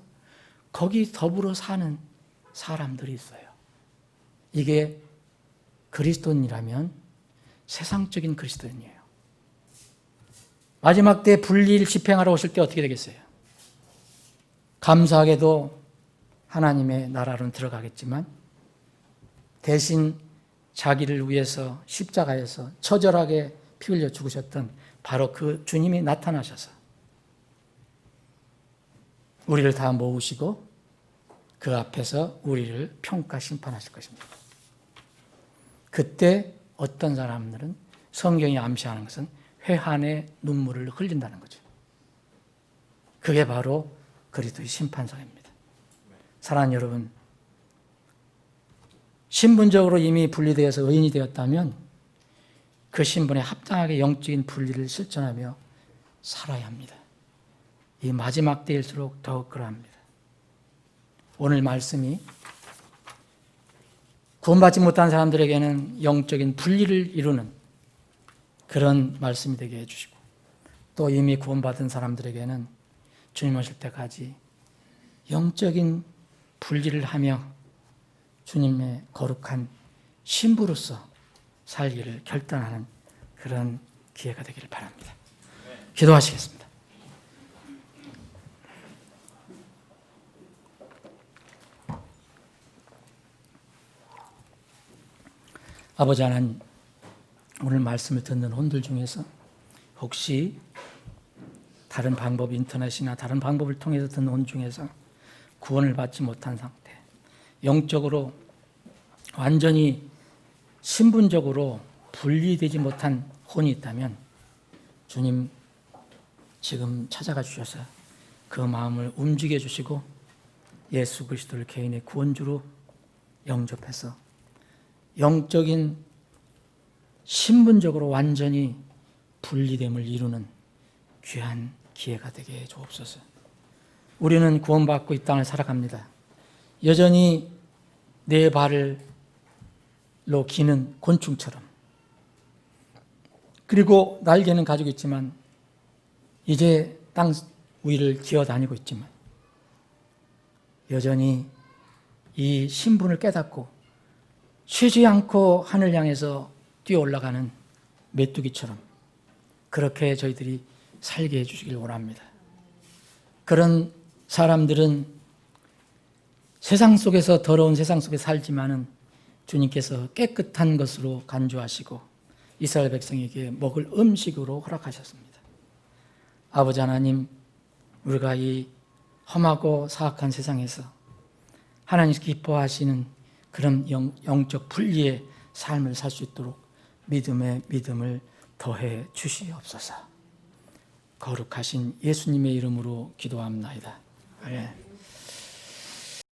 거기 더불어 사는 사람들이 있어요. 이게 그리스도인이라면 세상적인 그리스도인이에요. 마지막 때 분리를 집행하러 오실 때 어떻게 되겠어요? 감사하게도 하나님의 나라로는 들어가겠지만 대신 자기를 위해서 십자가에서 처절하게 피 흘려 죽으셨던 바로 그 주님이 나타나셔서 우리를 다 모으시고 그 앞에서 우리를 평가 심판하실 것입니다. 그때 어떤 사람들은 성경이 암시하는 것은 회한의 눈물을 흘린다는 거죠. 그게 바로 그리스도의 심판상입니다. 사랑하는 여러분, 신분적으로 이미 분리되어서 의인이 되었다면 그 신분에 합당하게 영적인 분리를 실천하며 살아야 합니다. 이 마지막 때일수록 더욱 그러합니다. 오늘 말씀이 구원받지 못한 사람들에게는 영적인 분리를 이루는 그런 말씀이 되게 해주시고 또 이미 구원받은 사람들에게는 주님 오실 때까지 영적인 분리를 하며 주님의 거룩한 신부로서 살기를 결단하는 그런 기회가 되기를 바랍니다. 기도하시겠습니다. 아버지 하나님, 오늘 말씀을 듣는 혼들 중에서 혹시 다른 방법, 인터넷이나 다른 방법을 통해서 듣는 혼 중에서 구원을 받지 못한 상태, 영적으로 완전히 신분적으로 분리되지 못한 혼이 있다면 주님 지금 찾아가 주셔서 그 마음을 움직여 주시고 예수 그리스도를 개인의 구원주로 영접해서 영적인 신분적으로 완전히 분리됨을 이루는 귀한 기회가 되게 해 주옵소서. 우리는 구원받고 이 땅을 살아갑니다. 여전히 내 발로 기는 곤충처럼, 그리고 날개는 가지고 있지만 이제 땅 위를 기어다니고 있지만 여전히 이 신분을 깨닫고 쉬지 않고 하늘 향해서 뛰어 올라가는 메뚜기처럼 그렇게 저희들이 살게 해주시길 원합니다. 그런 사람들은 세상 속에서 더러운 세상 속에 살지만은 주님께서 깨끗한 것으로 간주하시고 이스라엘 백성에게 먹을 음식으로 허락하셨습니다. 아버지 하나님, 우리가 이 험하고 사악한 세상에서 하나님께서 기뻐하시는 그런 영적 분리의 삶을 살 수 있도록 믿음의 믿음을 더해 주시옵소서. 거룩하신 예수님의 이름으로 기도합나이다. 아멘.